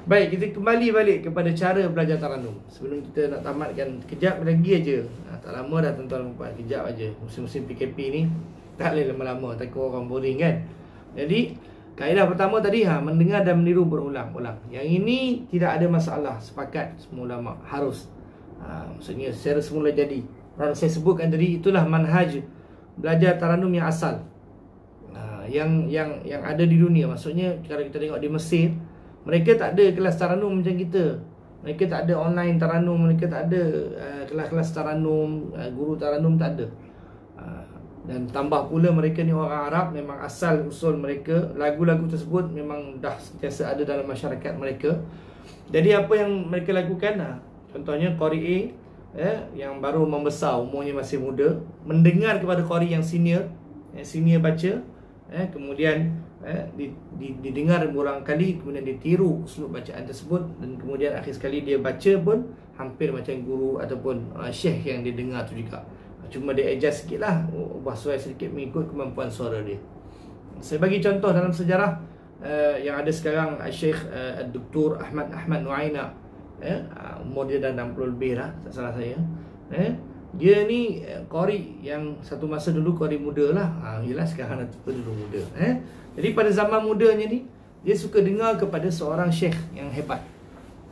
Baik, kita kembali balik kepada cara belajar taranum. Sebelum kita nak tamatkan, kejap lagi aja. Tak lama dah tuan-tuan, kejap aja. Musim-musim PKP ni tak boleh lama-lama, takut orang boring kan. Jadi kaedah pertama tadi, mendengar dan meniru berulang-ulang. Yang ini tidak ada masalah, sepakat semua ulama, harus. Maksudnya secara semula jadi. Dan saya sebutkan tadi, itulah manhaj belajar taranum yang asal, yang ada di dunia. Maksudnya kalau kita tengok di Mesir, mereka tak ada kelas taranum macam kita. Mereka tak ada online taranum, mereka tak ada kelas-kelas taranum, guru taranum tak ada. Dan tambah pula mereka ni orang Arab, memang asal usul mereka, lagu-lagu tersebut memang dah sentiasa ada dalam masyarakat mereka. Jadi apa yang mereka lakukan, contohnya qari yang baru membesar, umurnya masih muda, mendengar kepada qari yang senior baca, kemudian didengar beberapa kali, kemudian ditiru uslub bacaan tersebut, dan kemudian akhir sekali dia baca pun hampir macam guru ataupun syekh yang dia dengar tu juga. Cuma dia adjust sikit lah, ubah suara sedikit mengikut kemampuan suara dia. Saya bagi contoh dalam sejarah yang ada sekarang, Syekh Dr. Ahmad Nuaina, umur dia dah 60 lebih lah, tak salah saya. Dia ni qari yang satu masa dulu qari muda lah. Yelah sekarang dah tua dulu muda. Jadi pada zaman mudanya ni, dia suka dengar kepada seorang syekh yang hebat.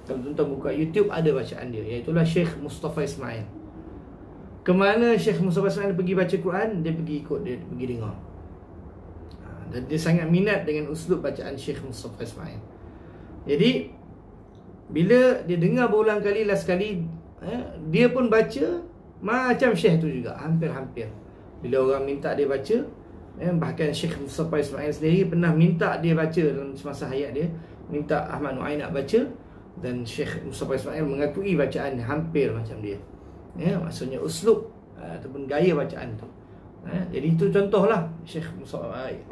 Kalau tuan-tuan buka YouTube, ada bacaan dia, iaitulah Syekh Mustafa Ismail. Kemana Syekh Mustafa Ismail pergi baca Quran, dia pergi ikut, dia pergi dengar. Dan dia sangat minat dengan uslub bacaan Syekh Mustafa Ismail. Jadi bila dia dengar berulang kali, last kali dia pun baca macam syekh tu juga, hampir-hampir. Bila orang minta dia baca, bahkan Syekh Mustafa Ismail sendiri pernah minta dia baca dalam semasa hayat dia, minta Ahmad Nuain nak baca, dan Syekh Mustafa Ismail mengakui bacaan hampir macam dia. Maksudnya uslub ataupun gaya bacaan tu. Jadi itu contohlah Syekh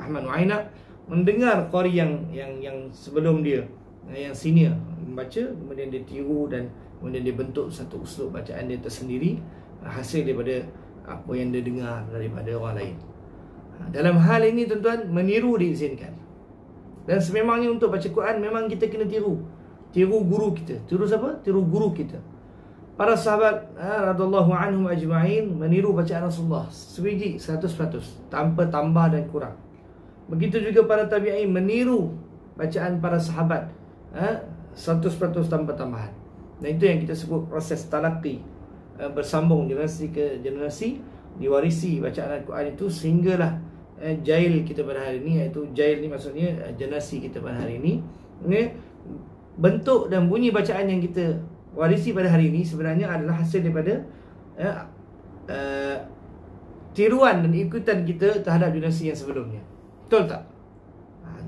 Ahmad Nuaina mendengar qari yang sebelum dia, yang senior membaca, kemudian dia tiru dan kemudian dia bentuk satu uslub bacaan dia tersendiri, hasil daripada apa yang dia dengar daripada orang lain. Dalam hal ini tuan-tuan, meniru diizinkan. Dan sememangnya untuk baca Quran memang kita kena tiru guru kita. Tiru siapa? Tiru guru kita. Para sahabat radhiyallahu anhum ajma'in meniru bacaan Rasulullah sebiji 100%, tanpa tambah dan kurang. Begitu juga para tabi'in meniru bacaan para sahabat 100% tanpa tambahan. Dan itu yang kita sebut proses talaqi, bersambung generasi ke generasi, diwarisi bacaan Al-Quran itu sehinggalah jail kita pada hari ini, iaitu jail ni maksudnya generasi kita pada hari ini. Bentuk dan bunyi bacaan yang kita warisi pada hari ini sebenarnya adalah hasil daripada tiruan dan ikutan kita terhadap generasi yang sebelumnya. Betul tak?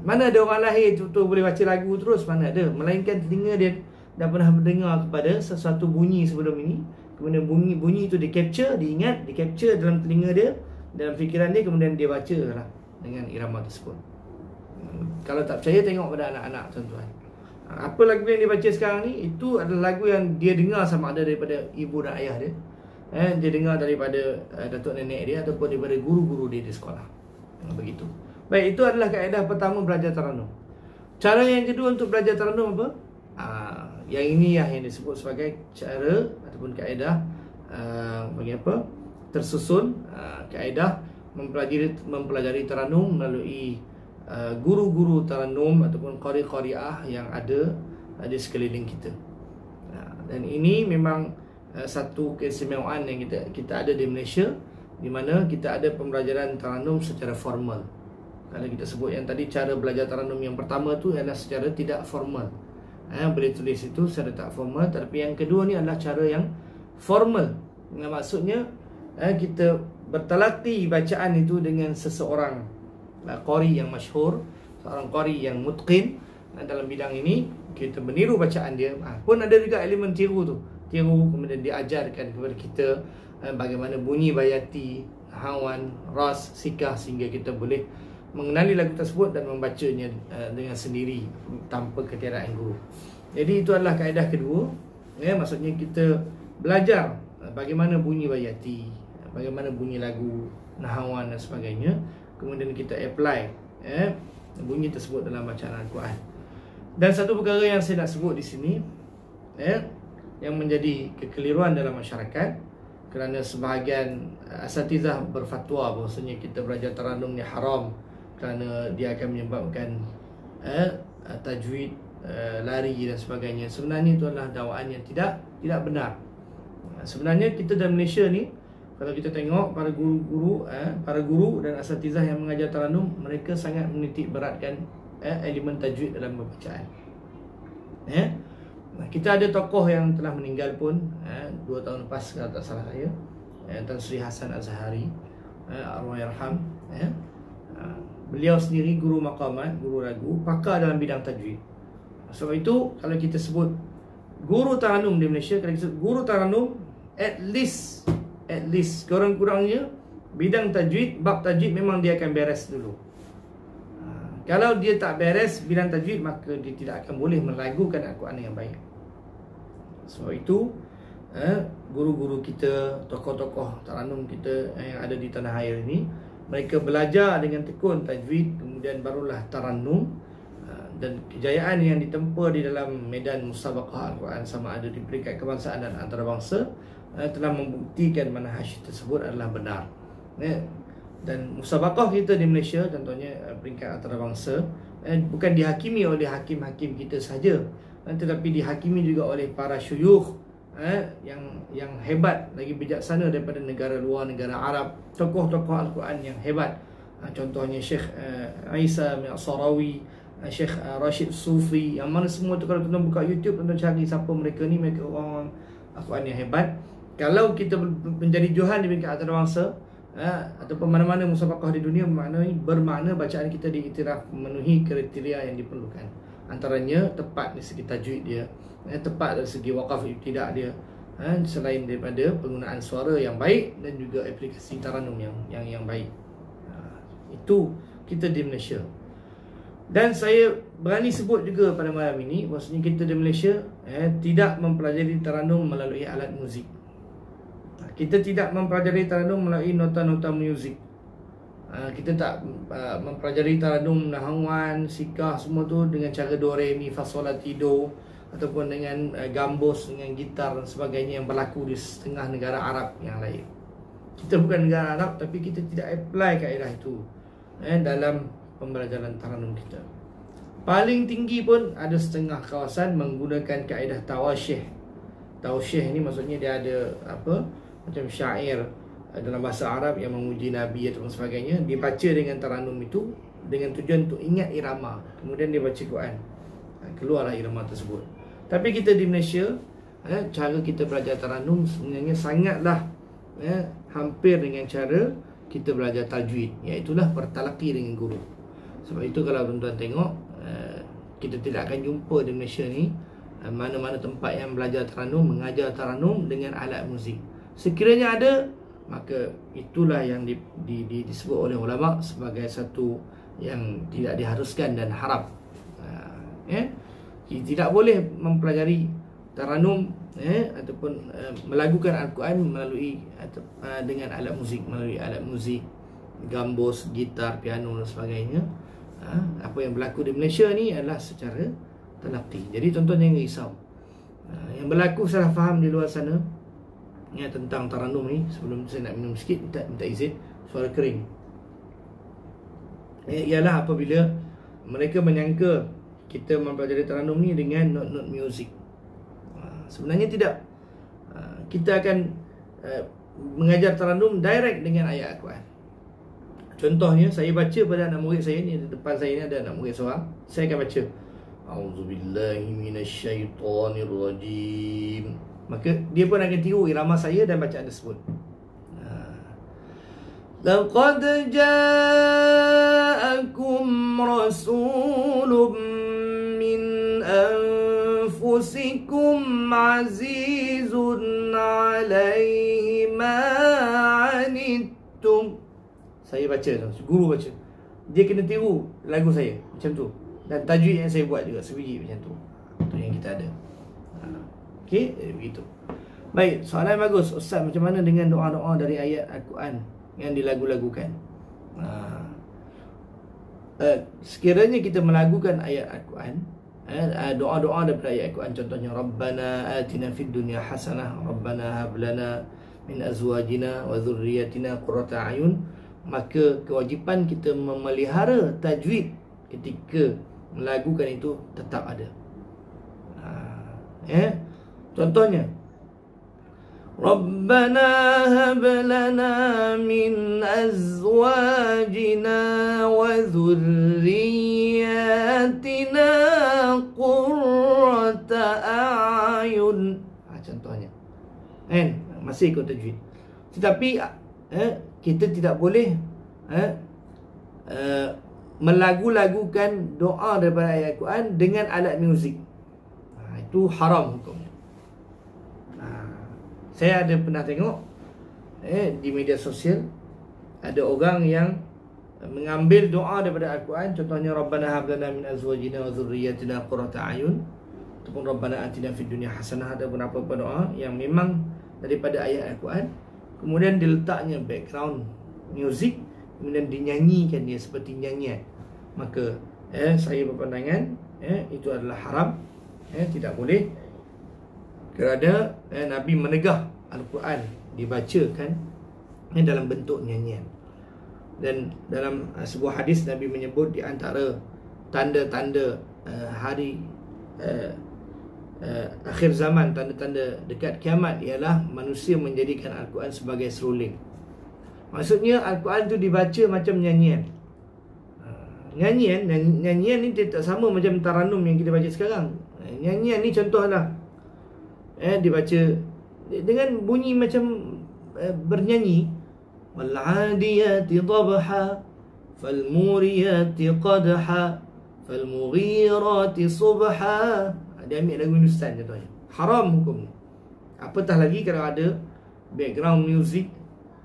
Mana ada orang lahir tu boleh baca lagu terus, mana ada. Melainkan telinga dia dah pernah mendengar kepada sesuatu bunyi sebelum ini, kemudian bunyi itu di capture, diingat, di capture dalam telinga dia, dalam fikiran dia, kemudian dia baca lah dengan irama tersebut. Kalau tak percaya, tengok pada anak-anak tuan-tuan. Apa lagu yang dia baca sekarang ni, itu adalah lagu yang dia dengar sama ada daripada ibu dan ayah dia, dia dengar daripada datuk nenek dia ataupun daripada guru-guru dia di sekolah. Begitu. Baik, itu adalah kaedah pertama belajar taranum. Cara yang kedua untuk belajar taranum apa? Yang ini yang disebut sebagai cara ataupun kaedah bagi apa? Tersusun kaedah mempelajari taranum melalui guru-guru taranum ataupun qari-qariah yang ada di sekeliling kita. Dan ini memang satu keistimewaan yang kita ada di Malaysia, di mana kita ada pembelajaran taranum secara formal. Kalau kita sebut yang tadi, cara belajar taranum yang pertama tu adalah secara tidak formal. Boleh tulis itu secara tak formal. Tapi yang kedua ni adalah cara yang formal. Maksudnya kita bertalaqi bacaan itu dengan seseorang qari yang masyhur, seorang qari yang mutqin dalam bidang ini. Kita meniru bacaan dia. Pun ada juga elemen tiru tu. Tiru, kemudian diajarkan kepada kita bagaimana bunyi bayati, hawan, ras, sikah, sehingga kita boleh mengenali lagu tersebut dan membacanya dengan sendiri tanpa ketiadaan guru. Jadi itu adalah kaedah kedua. Maksudnya kita belajar bagaimana bunyi bayati, bagaimana bunyi lagu, nahawan dan sebagainya. Kemudian kita apply bunyi tersebut dalam bacaan Al-Quran. Dan satu perkara yang saya nak sebut di sini, yang menjadi kekeliruan dalam masyarakat, kerana sebahagian asatizah berfatwa bahawasanya kita belajar taranum ni haram kerana dia akan menyebabkan tajwid, lari dan sebagainya. Sebenarnya itu adalah dakwaan yang tidak benar. Sebenarnya kita dalam Malaysia ni, kalau kita tengok para guru dan asatizah yang mengajar taranum, mereka sangat menitik beratkan elemen tajwid dalam pembacaan. Kita ada tokoh yang telah meninggal pun 2 tahun lepas kalau tak salah saya, Tan Sri Hasan Azhari, arwah yarham. Beliau sendiri guru maqamat, guru ragu, pakar dalam bidang tajwid. Sebab itu kalau kita sebut guru taranum di Malaysia, kalau kita sebut guru taranum, at least kurang-kurangnya bidang tajwid, bab tajwid memang dia akan beres dulu. Kalau dia tak beres bidang tajwid, maka dia tidak akan boleh melagukan Al-Quran yang baik. Sebab itu guru-guru kita, tokoh-tokoh taranum kita yang ada di tanah air ini, mereka belajar dengan tekun tajwid, kemudian barulah taranum. Dan kejayaan yang ditempa di dalam medan musabaqah Al-Quran, sama ada di peringkat kebangsaan dan antarabangsa, telah membuktikan manhaj tersebut adalah benar. Dan musabaqah kita di Malaysia, contohnya peringkat antarabangsa, bukan dihakimi oleh hakim-hakim kita sahaja, tetapi dihakimi juga oleh para syuyukh yang hebat, lagi bijaksana daripada negara luar, negara Arab, tokoh-tokoh Al-Quran yang hebat. Contohnya Syekh Isa Sarawi, Syekh Rashid Sufi, yang mana semua tu kalau tuan-tuan buka YouTube, tuan-tuan cari siapa mereka ni, mereka orang Al-Quran yang hebat. Kalau kita menjadi johan di peringkat antarabangsa ataupun mana-mana musabaqah di dunia, bermakna bacaan kita diiktiraf memenuhi kriteria yang diperlukan. Antaranya tepat dari segi tajwid dia, tepat dari segi waqaf ibtidak dia, selain daripada penggunaan suara yang baik dan juga aplikasi taranum yang baik. Itu kita di Malaysia. Dan saya berani sebut juga pada malam ini, maksudnya kita di Malaysia tidak mempelajari taranum melalui alat muzik. Kita tidak mempelajari taranum melalui nota-nota muzik. Kita tak mempelajari taranum, nahawan, sikah, semua tu dengan cara do, re, mi, fa, sol, la, ti, do, ataupun dengan gambus, dengan gitar dan sebagainya yang berlaku di setengah negara Arab yang lain. Kita bukan negara Arab, tapi kita tidak apply kaedah itu dalam pembelajaran taranum kita. Paling tinggi pun ada setengah kawasan menggunakan kaedah tawasyih. Tawasyih ni maksudnya dia ada macam syair dalam bahasa Arab yang memuji Nabi atau sebagainya, dibaca dengan taranum itu dengan tujuan untuk ingat irama, kemudian dia baca Quran, keluarlah irama tersebut. Tapi kita di Malaysia, cara kita belajar taranum sebenarnya sangatlah hampir dengan cara kita belajar tajwid, iaitulah bertalaqi dengan guru. Sebab itu kalau tuan-tuan tengok, kita tidak akan jumpa di Malaysia ni mana-mana tempat yang belajar Taranum, mengajar Taranum dengan alat muzik. Sekiranya ada, maka itulah yang disebut oleh ulama sebagai satu yang tidak diharuskan dan haram. Tidak boleh mempelajari Taranum ataupun melagukan Al-Quran melalui dengan alat muzik, melalui alat muzik, gambus, gitar, piano dan sebagainya. Apa yang berlaku di Malaysia ni adalah secara talaqi. Jadi tuan-tuan jangan risau. Yang berlaku salah faham di luar sana tentang Taranum ni, sebelum saya nak minum sikit, minta izin, suara kering. Ialah apabila mereka menyangka kita mempelajari Taranum ni dengan not music. Sebenarnya tidak. Kita akan mengajar Taranum direct dengan ayat Al-Quran. Contohnya, saya baca pada anak murid saya ni, di depan saya ni ada anak murid seorang. Saya akan baca A'udzubillahi minasyaitonirrajim. Maka dia pun akan tiru irama saya dan bacaan tersebut. Laqad ja'akum rasulun min anfusikum azizun alaihi ma anittum. Saya baca, guru baca. Dia kena tiru lagu saya macam tu. Dan tajwid yang saya buat juga sebiji macam tu. Itu yang kita ada. Okey, begitu. Baik, soalan bagus. Ustaz, macam mana dengan doa-doa dari ayat Al-Quran yang dilagu-lagukan? Sekiranya kita melagukan ayat Al-Quran, doa-doa daripada ayat Al-Quran, contohnya Rabbana atina fid dunya hasanah, Rabbana hab lana min azwajina wa dhurriyyatina qurrata a'yun, maka kewajipan kita memelihara tajwid ketika melagukan itu tetap ada. Contohnya Rabbana hab lana min azwajina wa dhurriyyatina qurrata a'yun. Contohnya. Masih ikut tajwid. Tetapi kita tidak boleh melagu-lagukan doa daripada ayat Al-Quran dengan alat muzik. Itu haram hukumnya. Saya ada pernah tengok di media sosial, ada orang yang mengambil doa daripada Al-Quran, contohnya Rabbana hab lana min azwajina wa dhurriyyatina qurrata a'yun, ataupun Rabbana atina fid dunya hasanah, ada beberapa doa yang memang daripada ayat Al-Quran, kemudian diletaknya background music, kemudian dinyanyikan dia seperti nyanyian. Maka saya berpandangan itu adalah haram, tidak boleh, kerana Nabi menegah Al-Quran dibacakan dalam bentuk nyanyian. Dan dalam sebuah hadis Nabi menyebut di antara tanda-tanda hari akhir zaman, tanda-tanda dekat kiamat, ialah manusia menjadikan Al-Quran sebagai seruling. Maksudnya Al-Quran tu dibaca macam nyanyian. Nyanyian ni tak sama macam Taranum yang kita baca sekarang. Nyanyian ni contohlah dibaca dengan bunyi macam bernyanyi. Wal 'adiyati dhabha fal muriyati qadha fal mughirati subha. Dia ambil lagu Hindustan contohnya. Haram hukumnya. Apatah lagi kalau ada background music,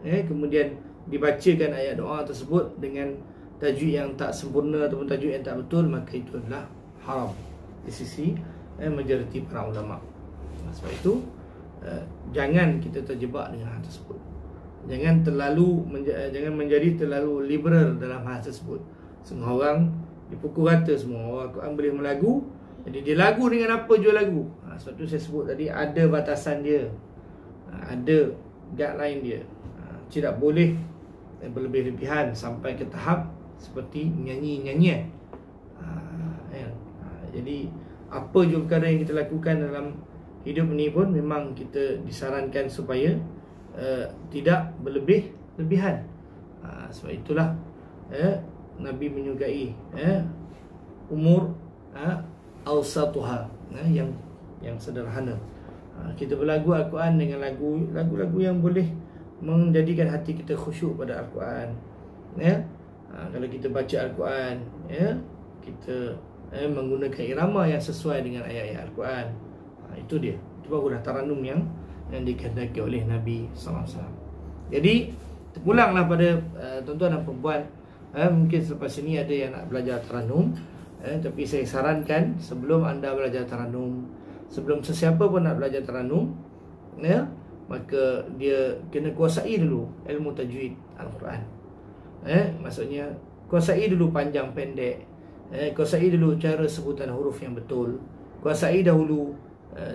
kemudian dibacakan ayat doa tersebut dengan tajwid yang tak sempurna ataupun tajwid yang tak betul, maka itu adalah haram di sisi majoriti para ulama. Sebab itu jangan kita terjebak dengan hal tersebut. Jangan menjadi terlalu liberal dalam hal tersebut. Semua orang dipukul rata, semua orang boleh melagu. Jadi dia lagu dengan apa jua lagu. Sebab tu saya sebut tadi, ada batasan dia, ada guideline dia. Tidak boleh berlebih-lebihan sampai ke tahap seperti nyanyi-nyanyian. Jadi apa jua perkara yang kita lakukan dalam hidup ni pun memang kita disarankan supaya tidak berlebih-lebihan. Sebab itulah Nabi menyukai umur awsatuha, yang sederhana. Kita berlagu Al-Quran dengan lagu-lagu yang boleh menjadikan hati kita khusyuk pada Al-Quran. Kalau kita baca Al-Quran, kita menggunakan irama yang sesuai dengan ayat-ayat Al-Quran. Itu dia. Itu baru dah taranum yang dikehendaki oleh Nabi SAW. Jadi terpulanglah pada tuan-tuan dan perempuan, mungkin selepas ini ada yang nak belajar taranum, tapi saya sarankan sebelum anda belajar taranum, sebelum sesiapa pun nak belajar taranum, maka dia kena kuasai dulu ilmu tajwid Al-Quran. Maksudnya kuasai dulu panjang pendek, kuasai dulu cara sebutan huruf yang betul, kuasai dahulu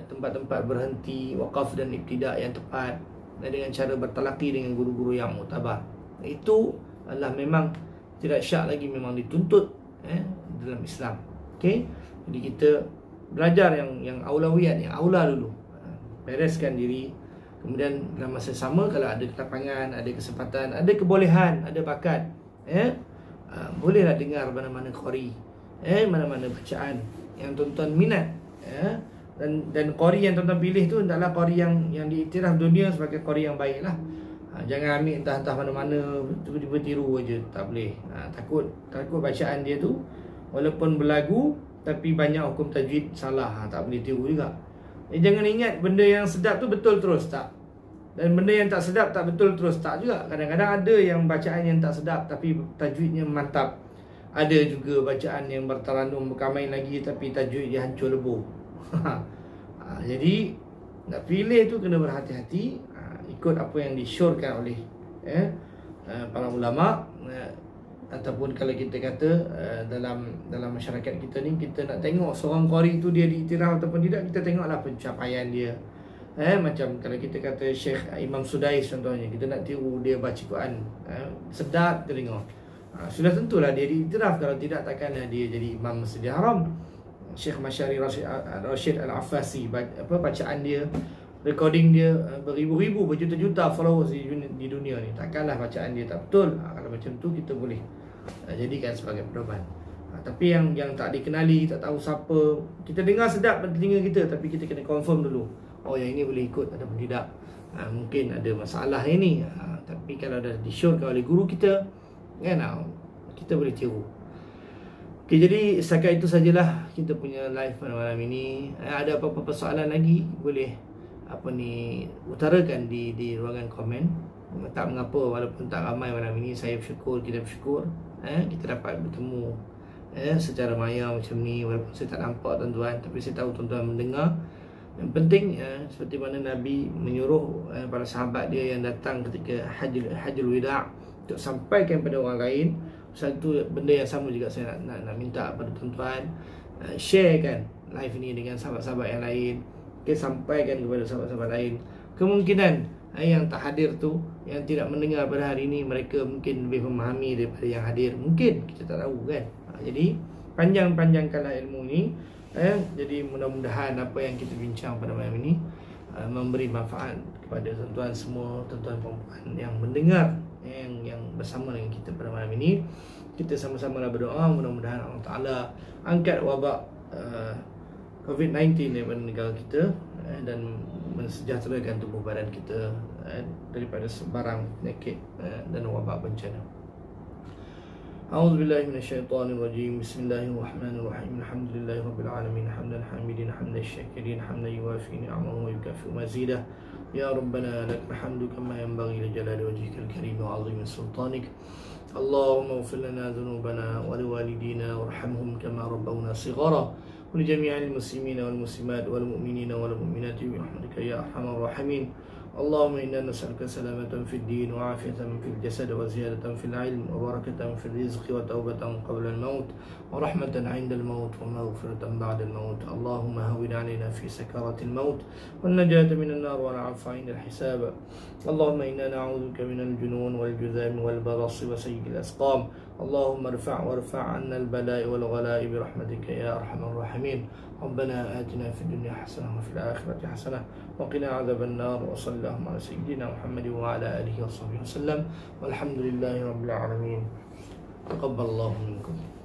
tempat-tempat berhenti, waqaf dan ibtidak yang tepat, dengan cara bertalaqi dengan guru-guru yang muktabar. Itu adalah memang tidak syak lagi, memang dituntut dalam Islam. Okey, jadi kita belajar yang aulawiyat, yang aula dulu, bereskan diri. Kemudian dalam masa sama, kalau ada kelapangan, ada kesempatan, ada kebolehan, ada bakat, bolehlah dengar mana-mana qari, mana-mana bacaan yang tuan-tuan minat, dan qari yang tuan-tuan pilih tu adalah qari yang diiktiraf dunia sebagai qari yang baik lah. Jangan ambil entah-entah mana-mana, tiba-tiba tiru aja, tak boleh. Takut bacaan dia tu walaupun berlagu tapi banyak hukum tajwid salah, tak boleh tiru juga. Jangan ingat benda yang sedap tu betul terus, tak. Dan benda yang tak sedap tak betul terus, tak juga. Kadang-kadang ada yang bacaan yang tak sedap tapi tajwidnya mantap. Ada juga bacaan yang bertaranum, berkamain lagi tapi tajwid dia hancur lebur. Jadi nak pilih tu kena berhati-hati, ikut apa yang disyorkan oleh para ulama, ataupun kalau kita kata dalam masyarakat kita ni, kita nak tengok seorang qari tu dia diiktiraf ataupun tidak, kita tengoklah pencapaian dia. Macam kalau kita kata Syekh Imam Sudais contohnya, kita nak tiru dia baca Quran, sedap kita tengok, sudah tentulah dia diiktiraf. Kalau tidak, takkanlah dia jadi Imam Masjidil Haram. Syekh Masyari Rashid Al-Affasi, bacaan dia, recording dia beribu-ribu, berjuta-juta followers di dunia ni, takkanlah bacaan dia tak betul. Kalau macam tu kita boleh jadikan sebagai pedoman. Tapi yang tak dikenali, tak tahu siapa, kita dengar sedap pada telinga kita, tapi kita kena confirm dulu, oh yang ini boleh ikut ataupun tidak. Mungkin ada masalah ini, tapi kalau dah disyorkan oleh guru kita, kan, kita boleh tiru. Okay, jadi setakat itu sajalah kita punya live pada malam ini. Ada apa-apa persoalan lagi, boleh utarakan di ruangan komen. Tak mengapa, walaupun tak ramai malam ini, saya bersyukur, kita bersyukur kita dapat bertemu secara maya macam ni. Walaupun saya tak nampak tuan-tuan, tapi saya tahu tuan-tuan mendengar. Yang penting seperti mana Nabi menyuruh para sahabat dia yang datang ketika Hajjul Wida' untuk sampaikan pada orang lain. Satu benda yang sama juga saya nak minta pada tuan-tuan, sharekan live ini dengan sahabat-sahabat yang lain. Sampaikan kepada sahabat-sahabat lain. Kemungkinan yang tak hadir tu, yang tidak mendengar pada hari ini, mereka mungkin lebih memahami daripada yang hadir. Mungkin, kita tak tahu kan. Jadi panjang-panjangkanlah ilmu ini. Jadi mudah-mudahan apa yang kita bincang pada malam ini memberi manfaat kepada tuan-tuan semua, tuan-tuan perempuan yang mendengar, yang bersama dengan kita pada malam ini. Kita sama-sama berdoa, mudah-mudahan Allah Ta'ala angkat wabak COVID-19 daripada negara kita, dan mensejahterakan tubuh badan kita daripada sebarang penyakit dan wabak bencana. A'udzubillahi minasyaitonirrajim. Bismillahirrahmanirrahim. Alhamdulillahirabbil alamin, hamdan hamidin, hamdan syakirin, hamdan yuwafi ni'amahu wa yukafi mazidah. Ya Rabbana lakal hamdu kama yanbaghi li jalali wajhikal karim wa 'azimi sultanik. Allahumma ighfir lana dhunubana wa liwalidina warhamhum kama rabbawna shighara. ولجميع المسلمين والمسلمات والمؤمنين والمؤمنات برحمتك يا أرحم الراحمين. اللهم إنا نسألك سلامة في الدين وعافية في الجسد وزيادة في العلم وبركة في الرزق وتوبة قبل الموت ورحمة عند الموت ومغفرة بعد الموت. اللهم هون علينا في سكرات الموت والنجاة من النار والعفو عند الحساب. اللهم إنا نعوذ بك من الجنون والجذام والبرص وسيء الأسقام. اللهم وارفع عنا البلاء والغلاء برحمتك يا أرحم الراحمين. ربنا آتنا في الدنيا حسنة وفي الآخرة حسنة وقنا عذاب النار. وصلى اللهم على سيدنا محمد وعلى آله وصحبه وسلم والحمد لله رب العالمين. تقبل الله منكم.